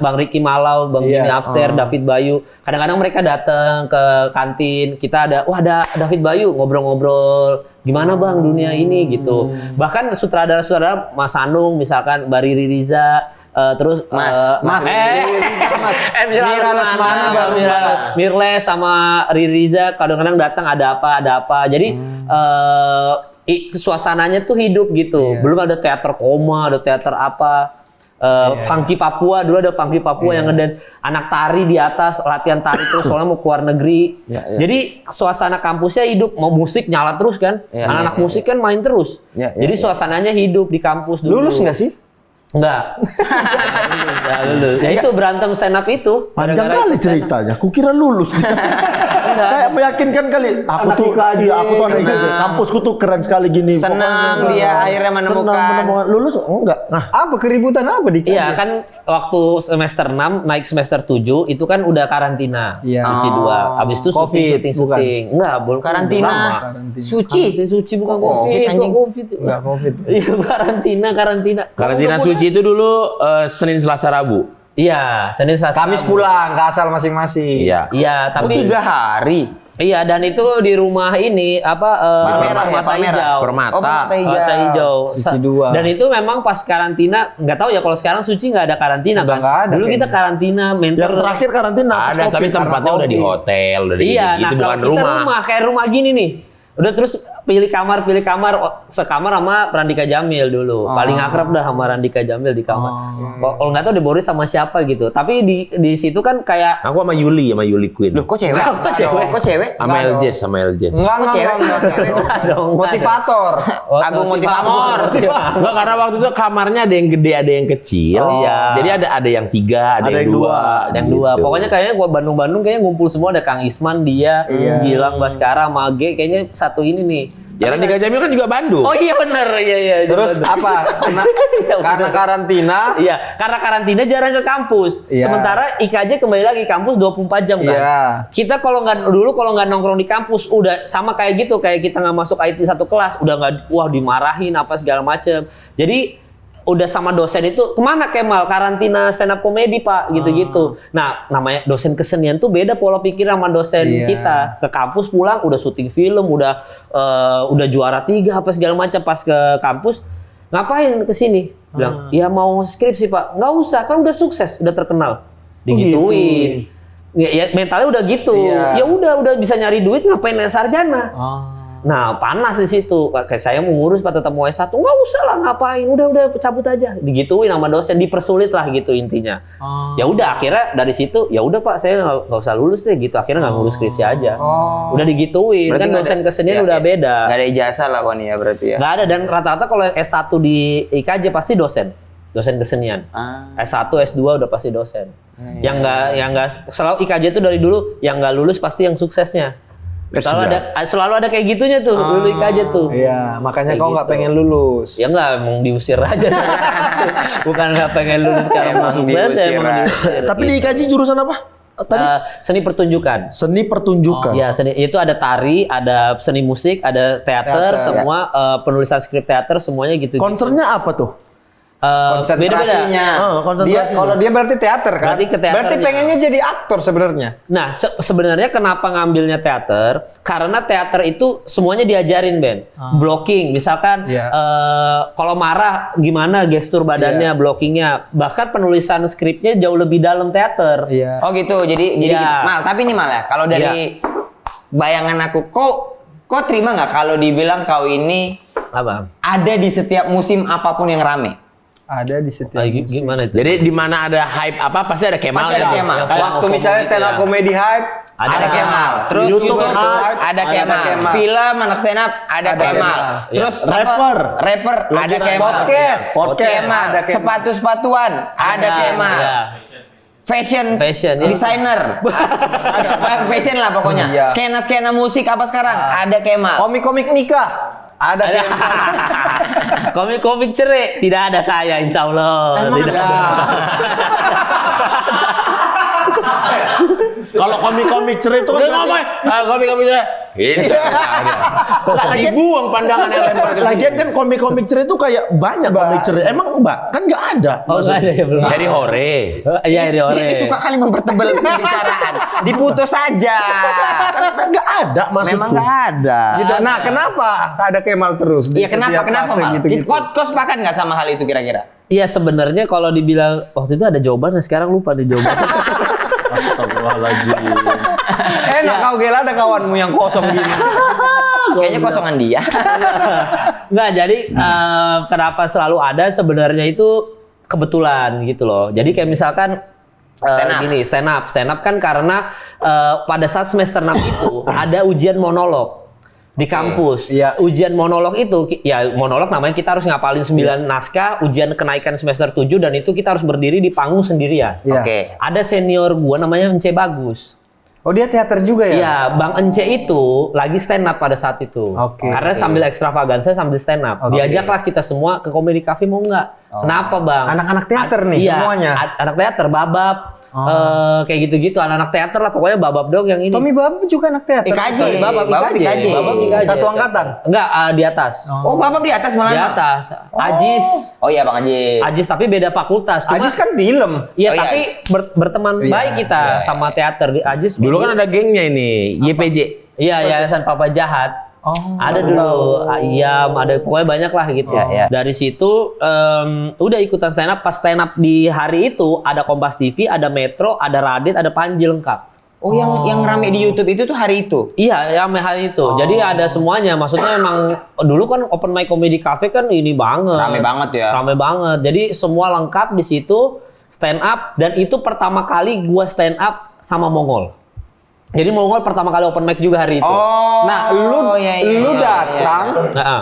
Bang Ricky Malau, Bang Jimmy Upstairs, David Bayu. Kadang-kadang mereka datang ke kantin, kita ada David Bayu ngobrol-ngobrol, gimana Bang dunia ini gitu. Bahkan sutradara-sutradara Mas Anung misalkan, Mbak Riri Riza, terus Mira Lesmana, Bang. Mirles sama Riri Riza kadang-kadang datang ada apa. Jadi suasananya tuh hidup gitu. Belum ada teater koma, ada teater apa. Funky Papua dulu ada Funky Papua yang ngeden anak tari di atas latihan tari terus soalnya mau keluar negeri. Jadi suasana kampusnya hidup, mau musik nyala terus kan. Anak-anak musik kan main terus. Jadi suasananya hidup di kampus dulu. Lulus nggak sih? Enggak. Enggak lulus. Ya itu berantem stand up itu. Panjang Gara-gara kali itu stand up. ceritanya. Kukira lulus. Kayak meyakinkan kali. Aku Anak tuh IKJ. iya, aku tuh anak IKJ. Kampusku tuh keren sekali gini. Senang Pokoknya. dia akhirnya menemukan. Senang menemukan. Lulus enggak. Nah, Apa keributan apa di Iya kan waktu semester 6 naik semester 7 itu kan udah karantina. Iya. Suci 2. Habis itu Covid, syuting. Enggak, belum Karantina. lama. Suci. Suci bukan Kok Covid, Covid, anjing? kok Covid. Enggak Covid. Iya, karantina. Karantina suci itu dulu Senin Selasa Rabu. Iya, Senin Selasa. Kamis Rabu. pulang ke asal masing-masing. Iya. Iya, Oh, tapi 3 hari. iya dan itu di rumah ini Palmerah ya, Permata Palmerah. Hijau. Permata. Oh, Permata Hijau. Permata Hijau. Suci 2. Dan itu memang pas karantina, nggak tahu ya kalau sekarang Suci nggak ada karantina Udah kan. nggak ada Dulu kita kayaknya. karantina mentor. yang terakhir karantina. pas Ada tapi Covid, tempatnya karena udah di Covid. hotel, udah di Iya, gitu, nah bukan kalau kita rumah. kayak rumah gini nih. Udah terus pilih kamar, sekamar sama Randika Jamil dulu. Paling akrab dah sama Randika Jamil di kamar. Kalau nggak tahu Boris sama siapa gitu. Tapi di situ kan kayak Aku sama Yuli Queen. Loh, kok cewek? Kok cewek? Kok cewek? Sama LJ. Enggak, Kok cewek? Enggak dong, enggak Motivator. Agung motivator. Enggak, karena waktu itu kamarnya ada yang gede, ada yang kecil. Iya. Jadi ada yang 3, ada yang 2. Yang dua. Pokoknya kayaknya gua Bandung kayaknya ngumpul semua ada Kang Isman, dia, Gilang Baskara, Mage kayaknya satu ini nih. Ya Radika Jamil kan juga Bandung. Oh iya bener, iya. Terus apa? Karena karantina. Iya, karena karantina jarang ke kampus. Iya. Sementara IKJ kembali lagi kampus 24 jam kan. Iya. Kita kalau nggak nongkrong di kampus udah sama kayak gitu, kayak kita nggak masuk IT satu kelas, udah nggak, wah dimarahin apa segala macem. Jadi udah sama dosen itu, kemana Kemal? Karantina stand up comedy Pak, gitu-gitu. Nah, namanya dosen kesenian tuh beda pola pikir sama dosen kita. Ke kampus pulang udah syuting film, udah juara 3 apa segala macam. Pas ke kampus, ngapain ke sini? Bilang, ya mau skripsi Pak. Nggak usah, kan udah sukses, udah terkenal. Digituin. Ya mentalnya udah gitu. Ya udah bisa nyari duit, ngapain sarjana? Nah, panas di situ. Kayak saya mau ngurus Pak tetap mau S1. Nggak usah lah, ngapain? Udah cabut aja. Digituin sama dosen, dipersulit lah gitu intinya. Ya udah akhirnya dari situ, ya udah Pak, saya nggak usah lulus deh gitu. Akhirnya nggak ngurus skripsi aja. Udah digituin. Berarti Kan dosen kesenian udah beda. Nggak ada ijazah lah Wani ya berarti ya. Nggak ada, dan rata-rata kalau S1 di IKJ pasti dosen kesenian. S1, S2 udah pasti dosen. Yang nggak selalu IKJ itu dari dulu yang nggak lulus pasti yang suksesnya. Selalu ada kayak gitunya tuh, dulu IKJ tuh. Iya, makanya Kayak kau nggak gitu. pengen lulus. Ya nggak, emang diusir aja. Bukan nggak pengen lulus karena Emang masuk diusir emang aja. diusir. Tapi di IKJ jurusan apa? Tadi Seni pertunjukan. seni pertunjukan. Ya, seni itu ada tari, ada seni musik, ada teater, semua penulisan skrip teater semuanya gitu. Concernnya apa tuh? Konsentrasinya. konsentrasinya. Kalau dia berarti teater kan? Berarti ke teaternya. Berarti pengennya jadi aktor sebenarnya. Nah, sebenarnya kenapa ngambilnya teater? Karena teater itu semuanya diajarin, Ben. Blocking, misalkan kalau marah gimana gestur badannya, blockingnya. Bahkan penulisan skripnya jauh lebih dalam teater. Iya. Oh gitu. Jadi Iya. Mal, tapi nih Mal ya, kalau dari bayangan aku, kau terima nggak kalau dibilang kau ini Apa? ada di setiap musim apapun yang rame? Ada di setiap musim. Gimana itu? Jadi di mana ada hype apa pasti ada Kemal. Pasti ada gitu. Kemal. Waktu misalnya stand up comedy hype, Ada Kemal. Terus YouTube YouTube hype, ada Kemal. Kemal. Film anak stand up ada Kemal. Kemal. Terus Rapper. rapper ada Kemal. podcast, Kemal. ada Kemal. Sepatu-sepatuan ada Kemal. Ya. Fashion, Fashion, ya. designer, ada fashion lah pokoknya. Iya. Skena musik apa sekarang ada Kemal. komik-komik nikah, ada Kemal. Komik-komik cerai tidak ada saya, insya Allah. Emang Tidak ada? Kalau komik-komik cerai itu kan Udah ngomong, komik-komik cerai. Ini dibuang pandangannya lempar ke sini. lagian kan komik-komik cerai itu kayak banyak komik cerai. Emang Mbak kan nggak ada. Oh, nggak ada ya belum. Dari hore. Iya, di ore. Ini suka kali mempertebal pembicaraan. Diputus saja. Kan nggak ada maksudku. Memang nggak ada. Gitu. Nah, kenapa ada Kemal terus? di Iya kenapa setiap fase Mal? gitu-gitu? Kau sepakat nggak sama hal itu kira-kira? Iya, sebenarnya kalau dibilang waktu itu ada jawabannya, sekarang lupa deh jawabannya. Astagfirullahaladzim. Enak kau Gela, ada kawanmu yang kosong gini. Kayaknya kosongan dia. Nggak, jadi kenapa selalu ada sebenarnya itu kebetulan gitu loh. Jadi kayak misalkan gini, stand up kan karena pada saat semester 6 itu ada ujian monolog di kampus. Iya. Ujian monolog itu, ya monolog namanya kita harus ngapalin 9 naskah, ujian kenaikan semester 7 dan itu kita harus berdiri di panggung sendirian. Iya. Oke. Ada senior gua namanya Ence Bagus. Oh, dia teater juga ya? Iya, Bang Ence itu lagi stand up pada saat itu. Oke. Karena sambil ekstravaganza sambil stand up. Oke. Diajaklah kita semua ke Comedy Cafe, mau nggak? Kenapa, Bang? Anak-anak teater nih Iya, semuanya. anak teater, babab, kayak gitu-gitu, anak-anak teater lah, pokoknya babab dong yang ini. Tommy Bab juga anak teater. IKJ. Sorry, babab Babab IKJ. IKJ. Babab IKJ. Satu angkatan? Enggak, di atas. Oh, Bapak di atas malah. Di atas. Ajis. Oh iya Bang Ajis. Ajis tapi beda fakultas. Cuma, Ajis kan film. Iya, Oh, iya. tapi berteman baik kita sama teater. Di Ajis. Dulu kan ada gengnya ini, YPJ. Iya, Yayasan Papa Jahat. Oh, Ada dulu Ayam, ada pokoknya banyak lah gitu. Dari situ udah ikutan stand up. Pas stand up di hari itu ada Kompas TV, ada Metro, ada Radit, ada Panji lengkap. Oh yang rame di YouTube itu tuh hari itu. Iya, yang hari itu. Jadi ada semuanya. Maksudnya emang dulu kan open mic comedy cafe kan ini banget. Rame banget ya. Rame banget. Jadi semua lengkap di situ stand up dan itu pertama kali gua stand up sama Mongol. Jadi Mongol pertama kali open mic juga hari itu. Oh. Nah, lu datang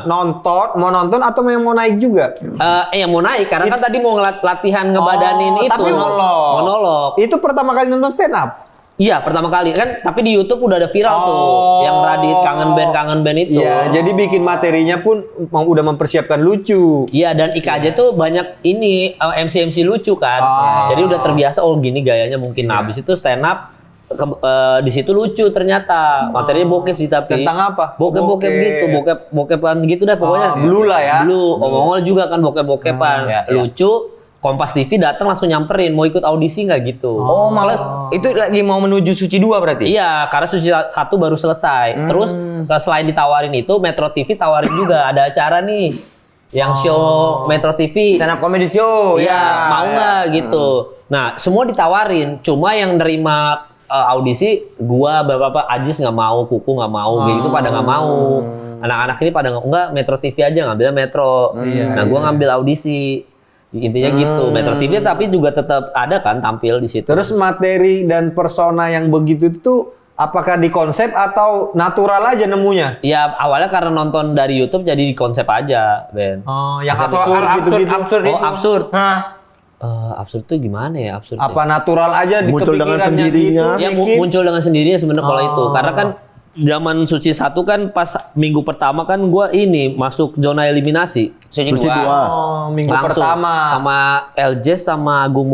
mau nonton atau mau naik juga? Yang mau naik karena kan tadi mau latihan ngebadanin itu. tapi monolog. Monolog. Itu pertama kali nonton stand up. Iya, pertama kali kan, tapi di YouTube udah ada viral tuh, yang Radit kangen band itu. Iya, jadi bikin materinya pun udah mempersiapkan lucu. Iya, dan IKJ tuh banyak ini MC lucu kan. Jadi udah terbiasa gini gayanya mungkin. Nah, habis itu stand up di situ lucu ternyata. Materinya bokep sih tapi. Tentang apa? Bokep gitu, bokepan gitu dah pokoknya. Blue lah ya. Blue, Ongol juga kan bokep-bokepan. Lucu. Kompas TV datang langsung nyamperin, mau ikut audisi nggak gitu? Oh, malah itu lagi mau menuju Suci 2 berarti? Iya, karena Suci 1 baru selesai. Terus selain ditawarin itu, Metro TV tawarin juga ada acara nih, yang show Metro TV. Stand up comedy show. Iya, mau nggak gitu? Nah, semua ditawarin, cuma yang nerima audisi gua, bapak Ajis nggak mau, Kuku nggak mau, gitu pada nggak mau. Anak-anak ini pada nggak Metro TV aja, ngambil Metro. Nah, gua ngambil audisi. Intinya gitu, Metro TV tapi juga tetap ada kan tampil di situ. Terus materi dan persona yang begitu itu apakah di konsep atau natural aja nemunya? Ya awalnya karena nonton dari YouTube jadi di konsep aja, Ben. Oh, yang Soal absurd gitu-gitu. absurd Oh, itu. absurd. Hah? Absurd tuh gimana ya absurd? Apa natural aja di Muncul dengan kepikirannya sendirinya. gitu, Ya bikin? muncul dengan sendirinya sebenarnya kalau itu. Karena kan zaman Suci 1 kan pas minggu pertama kan gua ini masuk zona eliminasi. Suci Suci 2. 2. Oh, minggu Langsung pertama. sama LJ sama Agung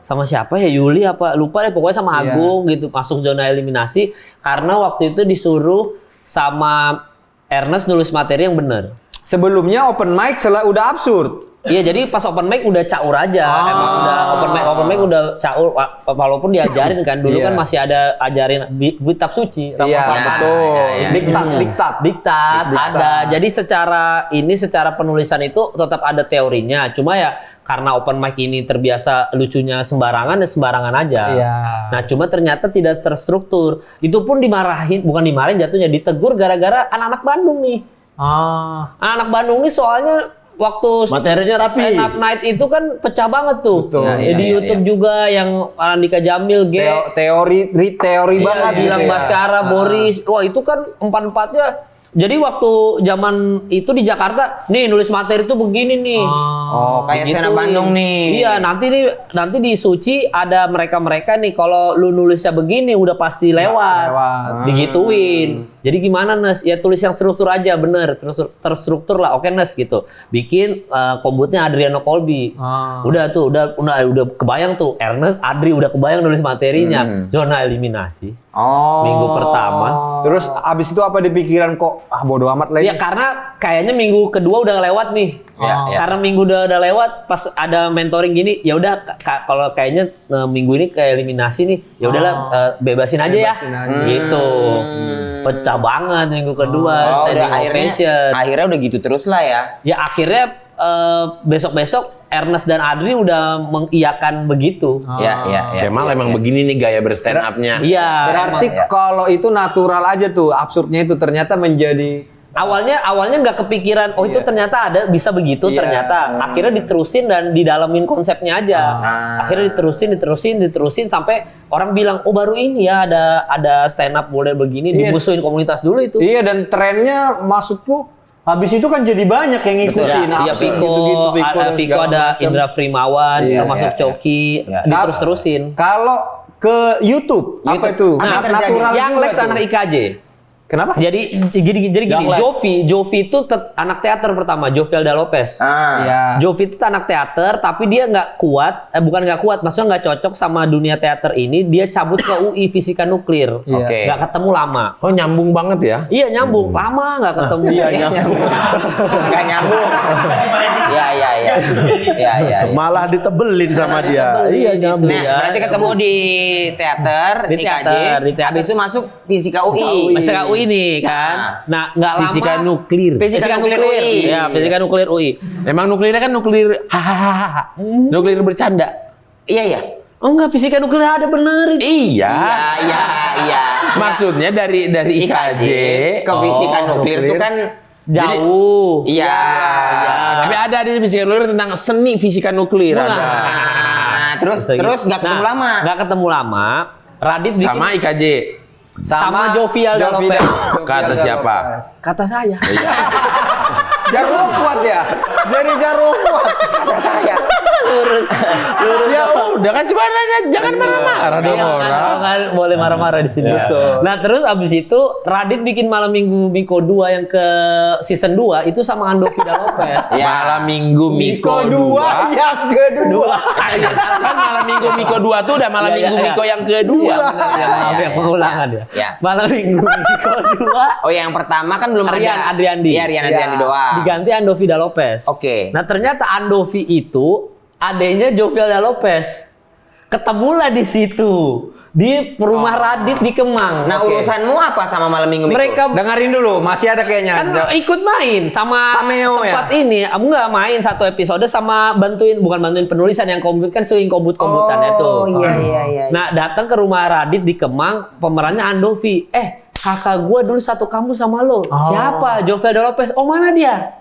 sama siapa ya Yuli apa lupa deh pokoknya sama Agung gitu masuk zona eliminasi karena waktu itu disuruh sama Ernest nulis materi yang benar. Sebelumnya open mic udah absurd. Iya, jadi pas open mic udah caur aja. Emang udah open mic udah caur walaupun diajarin kan. Dulu kan masih ada ajarin kitab suci. Iya, betul. Diktat Ada. Jadi secara penulisan itu tetap ada teorinya. Cuma ya karena open mic ini terbiasa lucunya sembarangan aja. Iya. Nah, cuma ternyata tidak terstruktur. Itu pun bukan dimarahin jatuhnya ditegur gara-gara anak-anak Bandung nih. Anak Bandung nih soalnya waktu Materinya rapi. Stand Up Night itu kan pecah banget tuh. Betul. Di YouTube juga yang Andika Jamil, Teori banget bilang gitu ya. Baskara, Boris. Wah, itu kan empat-empatnya. Jadi waktu zaman itu di Jakarta, nih nulis materi tuh begini nih. Oh, kayak stand up Bandung nih. Iya, nanti di Suci ada mereka-mereka nih kalau lu nulisnya begini udah pasti lewat. Digituin. Jadi gimana Nes? Ya tulis yang struktur aja bener, terstruktur lah. Oke Nes gitu. Bikin kombutnya Adriano Colby. Udah kebayang tuh Ernest, Adri udah kebayang nulis materinya. Zona eliminasi. Minggu pertama. Terus abis itu apa di pikiran kok bodo amat lagi? Ya karena kayaknya minggu kedua udah lewat nih. Karena minggu udah lewat pas ada mentoring gini, ya udah kalau kayaknya minggu ini kayak eliminasi nih, ya udahlah bebasin aja ya. Gitu. Pecah banget minggu kedua. Udah akhirnya udah gitu terus lah ya. Ya akhirnya besok-besok Ernest dan Adri udah mengiyakan begitu. Kemal emang begini nih gaya berstand up-nya. Iya. Berarti kalau itu natural aja tuh, absurdnya itu ternyata menjadi Awalnya nggak kepikiran, itu ternyata ada bisa begitu ternyata. Akhirnya diterusin dan didalamin konsepnya aja. Akhirnya diterusin sampai orang bilang, oh baru ini ya ada stand up model begini, dimusuhin komunitas dulu itu. Iya, dan trennya maksudku habis itu kan jadi banyak yang ngikutin. Iya, Viko ada Indra Frimawan, termasuk Coki, diterus-terusin. Kalau ke YouTube, apa itu? Nah, Natural yang juga Lex tuh. anak IKJ. Kenapa? Jadi gini, Jovi itu anak teater pertama, Jovelda Lopez. Iya. Jovi itu anak teater, tapi dia nggak kuat, bukan nggak kuat, maksudnya nggak cocok sama dunia teater ini. Dia cabut ke UI Fisika Nuklir, nggak ketemu lama. Oh nyambung banget ya? Iya nyambung, lama nggak ketemu. Iya, nyambung. Nggak nyambung. Iya. Malah ditebelin sama dia. Iya nyambung. Nah, berarti ketemu di teater, Di IKJ, teater. habis itu masuk Fisika UI. Fisika UI nih kan. Nah nggak lama. Fisika nuklir. Fisika nuklir UI. Iya, fisika nuklir UI. Emang nuklirnya kan nuklir hahaha. Nuklir bercanda. Iya. Enggak, fisika nuklir ada bener. Iya. Iya. Maksudnya dari IKJ ke fisika nuklir itu kan Jauh. Iya. Tapi ada di fisika nuklir tentang seni fisika nuklir ada. Nah, terus nggak ketemu lama. Nggak ketemu lama. Radit bikin Sama IKJ. sama Jovialda Lopez. Kata siapa? Kata saya. Jarwo kuat ya. Jadi Jarwo kuat. Kata saya. lurus. Ya udah udah kan cuma nanya, jangan marah-marah dong Iya, orang. kan boleh marah-marah di sini. Nah, terus abis itu Radit bikin Malam Minggu Miko 2 yang ke season 2 itu sama Ando Vida Lopez. Ya. Malam Minggu Miko 2. yang kedua. Kan Malam Minggu Miko 2 tuh udah Malam Iya, Minggu iya, Miko iya. yang kedua. Iya, benar, ya, maaf ya, pengulangan ya. Iya. Malam Minggu Miko 2 Oh, yang pertama kan belum Rian ada. Adriandi. Iya, Rian Iya. Adriandi doang. diganti Ando Vida Lopez. Oke. Nah, ternyata Andovi itu adanya Jovialda Lopez. Ketemulah di situ. Di rumah Radit di Kemang. Nah, Oke. urusanmu apa sama Malam Minggu Miko? Mereka Dengerin dulu, masih ada kayaknya. kan ikut main sama Cameo ya? sempat ini enggak main satu episode sama bukan bantuin penulisan yang komut kan sering kombutannya tuh. Oh, iya. Nah, datang ke rumah Radit di Kemang, pemerannya Andovi. Kakak gua dulu satu kampus sama lo. Siapa? Jovialda Lopez. Oh, mana dia?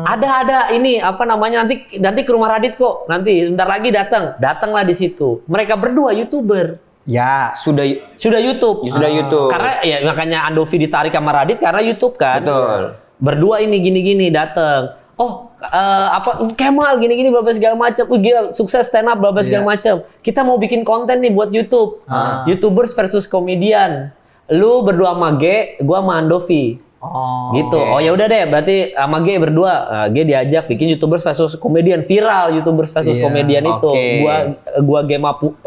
Ada ini apa namanya nanti ke rumah Radit kok. Nanti bentar lagi datanglah di situ. Mereka berdua YouTuber. Ya. Sudah YouTube. Sudah YouTube. Karena ya makanya Andovi ditarik sama Radit karena YouTube kan. Betul. Berdua ini gini-gini datang. Kemal gini-gini bla bla segala macam. Gila sukses stand up bla bla segala macam. Kita mau bikin konten nih buat YouTube. YouTubers versus komedian. Lu berdua sama G, gua sama Andovi. Gitu. oke. Oh ya udah deh, berarti sama G berdua. G diajak bikin YouTubers versus komedian, viral YouTubers versus Iya, komedian itu. oke. Gua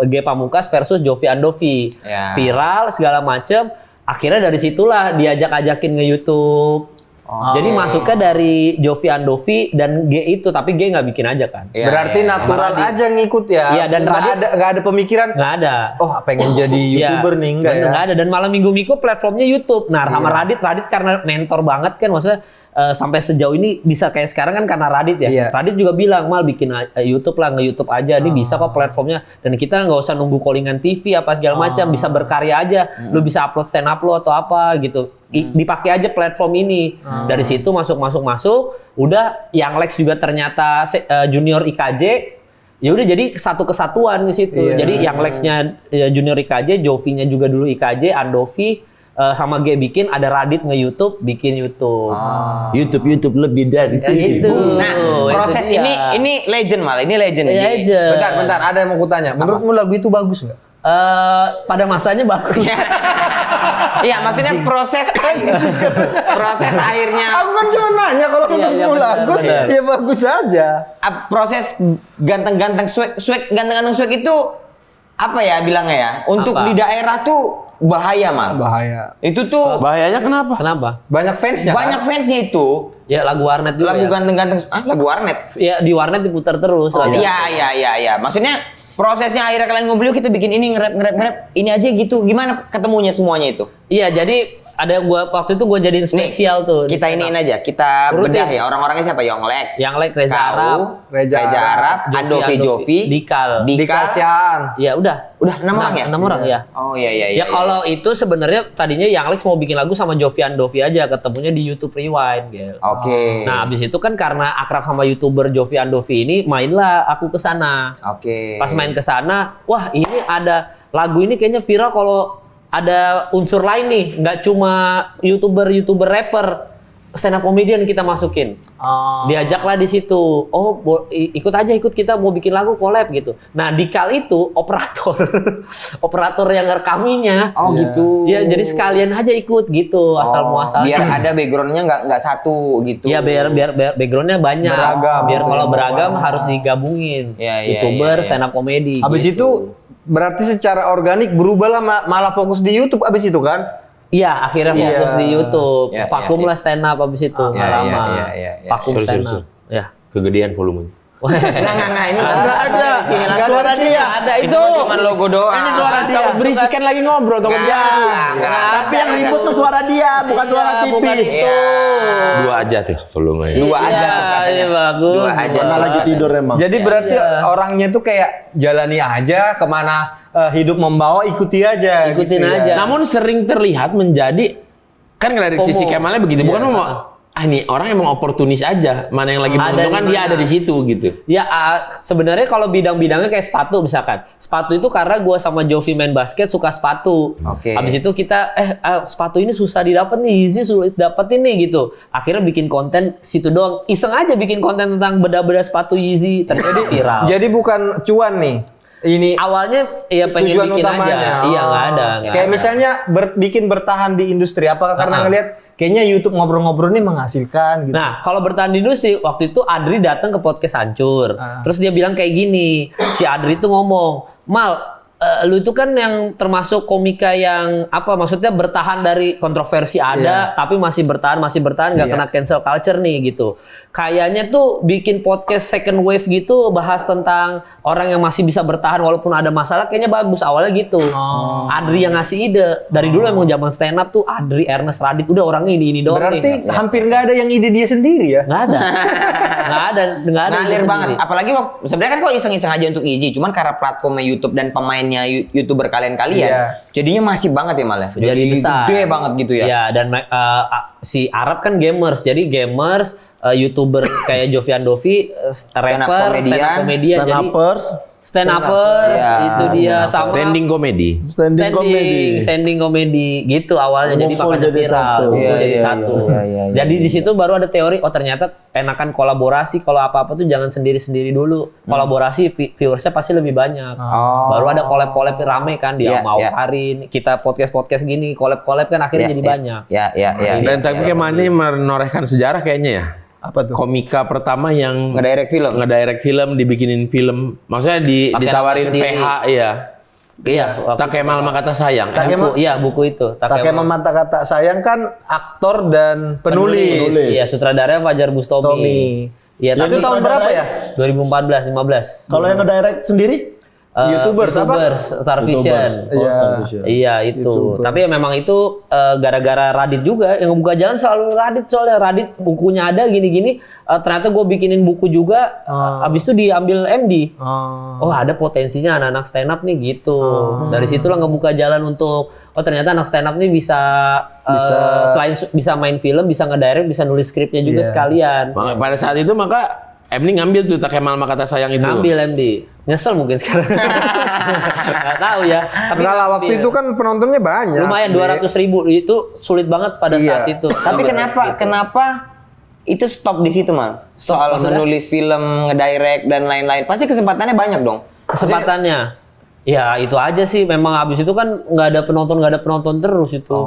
G Pamungkas versus Jovi Andovi. Ya. Viral segala macem. Akhirnya dari situlah diajak-ajakin nge-YouTube. Jadi masuknya dari Jovi Andovi dan G itu, tapi G nggak bikin aja kan? Iya, Berarti iya. natural Radit. aja ngikut ya. Iya, dan Radit- nggak ada pemikiran. Nggak ada. Oh, pengen jadi YouTuber nih enggak ya? Nggak ada. Dan Malam Minggu Miko platformnya YouTube. Nah, sama Radit karena mentor banget kan, maksudnya sampai sejauh ini bisa kayak sekarang kan karena Radit ya. Iya. Radit juga bilang, Mal bikin YouTube lah, nge-YouTube aja. Ini bisa kok platformnya. Dan kita nggak usah nunggu callingan TV apa segala macam. Bisa berkarya aja. Lu bisa upload stand up lo atau apa gitu. Dipakai aja platform ini. Dari situ masuk. Udah yang Lex juga ternyata junior IKJ. Ya udah jadi satu kesatuan di situ. Iya. Jadi yang Lex-nya junior IKJ, Jovi-nya juga dulu IKJ, Andovi sama G bikin, ada Radit nge-YouTube, bikin YouTube. YouTube lebih dari Ya gitu. Nah, proses Itu dia. ini legend malah. Ini legend. Ji. Legend. Bentar, ada yang mau kutanya. Menurutmu lagu itu bagus nggak? Pada masanya bagus. Iya, maksudnya proses akhirnya Aku kan cuma nanya kalau Iya, menurutmu benar, bagus, benar. ya bagus aja. proses ganteng-ganteng ganteng-ganteng swag itu apa ya bilangnya ya? Untuk Apa? di daerah tuh bahaya, Mal. Bahaya. Itu tuh Bahayanya kenapa? Kenapa? Banyak fansnya. banyak fansnya itu. Ya lagu warnet juga Lagu ya. ganteng-ganteng lagu warnet. Ya di warnet diputar terus. Radit. Iya. Maksudnya prosesnya akhirnya kalian ngobrol kita bikin ini nge-rap ini aja gitu. Gimana ketemunya semuanya itu? Iya, jadi ada waktu itu gua jadiin spesial tuh. Kita iniin aja, kita Urutin. bedah ya orang-orangnya siapa? Yonglek, Yang like Reza Arab, Reza Arab, Andovi Jovi, Dikal. Dika. Kasihan. Ya udah. Udah 6 orang ya? 6 orang ya. Oh iya. Ya kalau itu sebenarnya tadinya yang Alex mau bikin lagu sama Jovi Andovi aja, ketemunya di YouTube Rewind gitu. Oke. Nah, abis itu kan karena akrab sama YouTuber Jovi Andovi ini, mainlah aku ke sana. Oke. Pas main ke sana, wah ini ada lagu ini kayaknya viral kalau ada unsur lain nih, nggak cuma YouTuber rapper, stand up comedian kita masukin. Diajaklah di situ. Oh, ikut kita mau bikin lagu collab gitu. Nah, Dikal itu operator yang ngerekaminya. Oh gitu. Ya, jadi sekalian aja ikut gitu, asal muasalnya. Biar ada backgroundnya nggak satu gitu. Ya biar backgroundnya banyak. Beragam. Biar Betul. kalau beragam harus digabungin. Ya, ya, YouTuber, ya, ya. stand up comedy. Habis gitu. itu berarti secara organik berubahlah malah fokus di YouTube abis itu kan? Iya, akhirnya Iya. fokus di YouTube. Ya, Vakum ya, lah stand up abis itu, nggak ya, lama. ya. Vakum Sorry, stand sorry, up. Ya. Kegedean volumenya. Nggak, ini Nggak ada. di sini Nggak langsung. suara dia. Ada Itu itu. cuma logo doang. Ini suara dia. Takut berisikan lagi ngobrol, takut Nggak, jauh. nggak. Tapi yang ribut tuh suara dia, bukan suara Iya, TV. bukan itu. Dua aja tuh volumenya. Dua aja Iya, tuh katanya. iya, bagus. Dua aja. Karena lagi tidur emang. Jadi berarti Iya. orangnya tuh kayak jalani aja kemana hidup membawa, ikuti aja. Ikutin gitu ya. aja. Namun sering terlihat menjadi kan dari sisi FOMO. Kemalnya begitu, bukan Iya. mau ini orang emang oportunis aja, mana yang lagi Ada menguntungkan di dia mana. ada di situ gitu. Ya sebenarnya kalau bidang-bidangnya kayak sepatu misalkan. Sepatu itu karena gua sama Jovi main basket suka sepatu. Oke. Habis itu kita sepatu ini susah didapat nih, Yeezy sulit dapetin nih gitu. Akhirnya bikin konten situ doang. Iseng aja bikin konten tentang beda-beda sepatu Yeezy, ternyata viral. Jadi bukan cuan nih ini Awalnya ya pengen tujuan bikin utamanya. aja. Iya, nggak ada. Kayak misalnya bikin bertahan di industri, apakah karena ngelihat kayaknya YouTube ngobrol-ngobrol ini menghasilkan gitu. Nah, kalau bertahan di industri, waktu itu Adri datang ke podcast Hancur. Terus dia bilang kayak gini, si Adri itu ngomong, Mal, lu itu kan yang termasuk komika yang apa maksudnya bertahan dari kontroversi ada tapi masih bertahan nggak kena cancel culture nih gitu. Kayaknya tuh bikin podcast second wave gitu bahas tentang orang yang masih bisa bertahan walaupun ada masalah kayaknya bagus awalnya gitu. Adri yang ngasih ide. Dari dulu emang zaman stand up tuh Adri, Ernest, Radit udah orangnya ini doang Berarti nih. hampir nggak ada yang ide dia sendiri ya? Nggak ada. nggak ada Ngalir ide banget. sendiri. Apalagi sebenarnya kan kok iseng-iseng aja untuk easy, cuman karena platformnya YouTube dan pemainnya YouTuber kalian-kalian, jadinya masih banget ya malah. Jadi besar. Gede banget gitu ya. Ya, dan si Arab kan gamers. Jadi gamers, YouTuber kayak Jovian Dovi, rapper, komedian, komedian. Jadi stand-upers, itu dia sama Standing comedy. Standing comedy. standing comedy gitu awalnya. Jadi Ngumpul makanya jadi viral, satu. ngumpul Iya, jadi iya, satu. iya. Jadi di situ baru ada teori, oh ternyata enakan kolaborasi. Kalau apa-apa tuh jangan sendiri-sendiri dulu. Kolaborasi viewersnya pasti lebih banyak. Baru ada collab-collab rame kan dia Iya, mau iya. Karin, kita podcast gini, collab-collab kan akhirnya jadi banyak. Ya. Dan tapi Mani menorehkan sejarah kayaknya ya. Apa tuh? Komika pertama yang Ngedirect film. ngedirect film, dibikinin film. Maksudnya Pakai ditawarin nama sendiri. PH ya. Iya, Tak Kemal Maka Tak Sayang. buku itu. Takema Mata Kata Sayang kan aktor dan penulis. Iya, sutradaranya Fajar Bustomi. Tommy. Iya, Itu tapi tahun berapa ya? 2014, 15. Kalau yang nge-direct sendiri? YouTubers apa? Starvision. Iya itu. Tapi ya memang itu gara-gara Radit juga yang ngebuka jalan selalu Radit, soalnya Radit bukunya ada gini-gini. Ternyata gue bikinin buku juga. Abis itu diambil MD. Oh ada potensinya anak-anak stand up nih gitu. Dari situlah ngebuka jalan untuk ternyata anak stand up nih bisa selain bisa main film, bisa ngedirect, bisa nulis skripnya juga sekalian. Pada saat itu maka MD ngambil tuh Tak Kemal Maka Tak Sayang itu. Ngambil MD. Nyesel mungkin sekarang. Nggak tahu ya. Tapi Enggak lah, waktu ngambil. itu kan penontonnya banyak. Lumayan 200.000 itu sulit banget pada saat itu. Tapi kenapa itu stop di situ, Man? Soal maksudnya? menulis film, ngedirect dan lain-lain. Pasti kesempatannya banyak dong. Kesempatannya? Ya itu aja sih. Memang habis itu kan nggak ada penonton terus itu.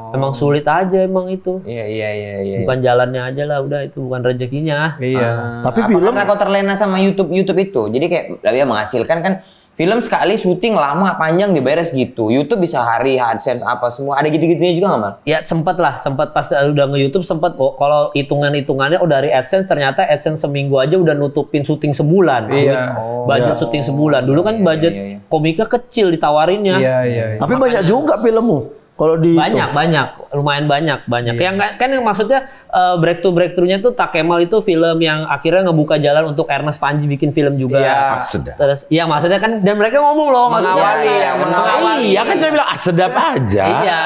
Emang sulit aja emang itu. Iya. Bukan jalannya aja lah, udah itu bukan rezekinya. Iya. Tapi Apa film karena kau terlena sama YouTube itu. Jadi kayak ya menghasilkan kan film sekali syuting lama panjang dibayar segitu. YouTube bisa hari, AdSense apa semua. Ada gitu-gitunya juga nggak, Man? Ya sempat pas udah nge-YouTube sempat kalau hitungannya dari AdSense ternyata AdSense seminggu aja udah nutupin syuting sebulan. Iya. Budget syuting sebulan. Dulu kan budget komika kecil ditawarinnya. Iya. tapi banyak juga filmmu. Kalau di Banyak, lumayan banyak. Yang kan yang maksudnya breakthrough-nya tuh Tak Kemal itu film yang akhirnya ngebuka jalan untuk Ernest Panji bikin film juga. Iya. Sedap. Terus iya maksudnya kan dan mereka ngomong loh Mengawali, yang mengawali. Iya kan saya bilang sedap aja. Iya,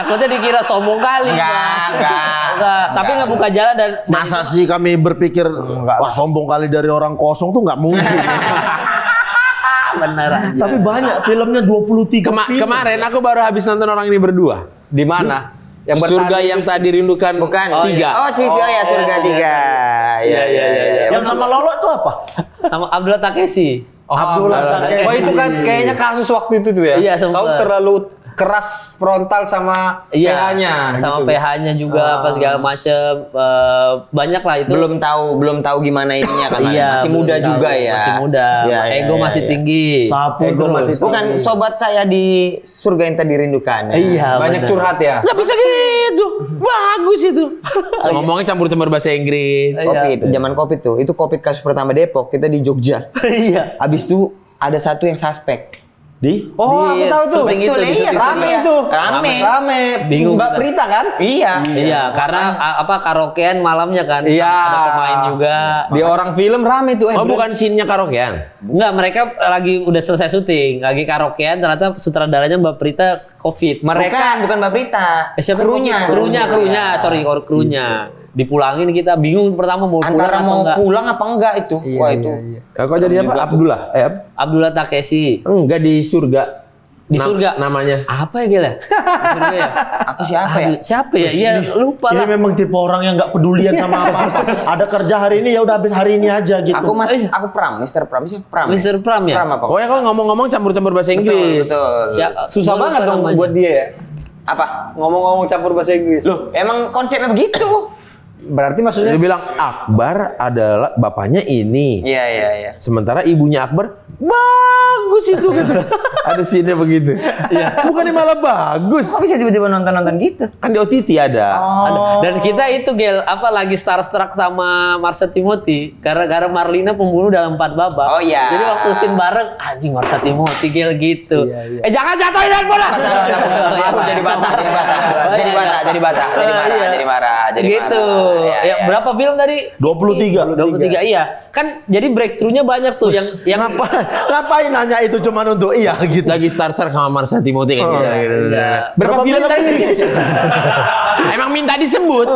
takutnya dikira sombong kali. Enggak. Tapi ngebuka jalan dan masa sih kami berpikir wah sombong kali dari orang kosong tuh nggak mungkin. bener aja. Tapi banyak filmnya 23 film. Kemarin aku baru habis nonton Orang Ini Berdua. Di mana? Yang Surga yang tak dirindukan. Bukan. Tiga. Oh, Surga 3. Iya. Yang sama Lolo itu apa? Sama Abdullah Takeshi. Abdullah Takeshi. Oh itu kan kayaknya kasus waktu itu tuh ya? Iya, sempet. Kau terlalu keras frontal sama PH-nya. sama gitu. PH-nya juga apa segala macem. Banyak lah itu. Belum tahu gimana ininya kan. Iya, masih belum muda tahu. juga ya. Masih muda. Iya, Ego iya, masih iya. tinggi. Sapu Ego terus. masih Bukan sobat saya di surga yang tak dirindukan. Iya, Banyak bener. curhat ya? Nggak bisa gitu. Bagus itu. Ngomongnya campur-campur bahasa Inggris. Covid, zaman Covid tuh. Itu Covid kasus pertama Depok, kita di Jogja. Iya. Habis itu ada satu yang suspek. Oh aku tahu tuh. syuting itu, di iya, syuting Rame iya. itu. Rame. Bingung Mbak kita. Prita kan? Iya. Iya, karena karaokean malamnya kan. Iya. Ada pemain juga. Di orang film rame tuh. Oh bukan scene-nya karaokean. Enggak, mereka lagi udah selesai syuting, lagi karaokean, ternyata sutradaranya Mbak Prita Covid. Bukan Mbak Prita. Siapa Krunya. Krunya. Dipulangin kita bingung pertama mau Antara pulang mau atau enggak. pulang apa enggak itu. Wah itu. Kau jadi apa? Abdullah. Abdullah Takeshi. Enggak di surga. Di surga. Namanya. Apa ya Gila? Di surga ya? Aku siapa ya? Aduh, siapa ya? Iya lupa Ini lah. memang tipe orang yang nggak pedulian sama apa-apa. Ada kerja hari ini ya udah habis hari ini aja gitu. Aku Pram, Mr. Pram. Siapa Pram? Mr. Pram ya? Pram apa? Pokoknya kalau ngomong-ngomong campur-campur bahasa Inggris. Betul. Susah Gua banget lupa dong namanya. buat dia ya. Apa? Ngomong-ngomong campur bahasa Inggris. Loh, emang konsepnya begitu. Berarti maksudnya Dia bilang Akbar adalah bapaknya ini. Iya. Sementara ibunya Akbar bagus itu gitu. Ada scene-nya begitu. Bukannya malah bagus. Kok bisa tiba-tiba nonton-nonton gitu? Kan di OTT ada. Ada. Dan kita itu Gel, apa lagi starstruck sama Marsha Timothy gara-gara Marlina pembunuh dalam 4 babak. Oh, iya. Jadi waktu scene bareng, anjing Marsha Timothy Gel gitu. Jangan jatuhin handphone lah. Aku jadi bata. Jadi marah. Gitu. Iya. Ya, berapa film tadi? 23. 23. Iya. Kan jadi breakthrough-nya banyak tuh yang Ngapain nanya itu cuma untuk iya gitu. Lagi starstruck sama Marsha Timothy kan gitu. iya. Berapa film tadi? Emang minta disebut.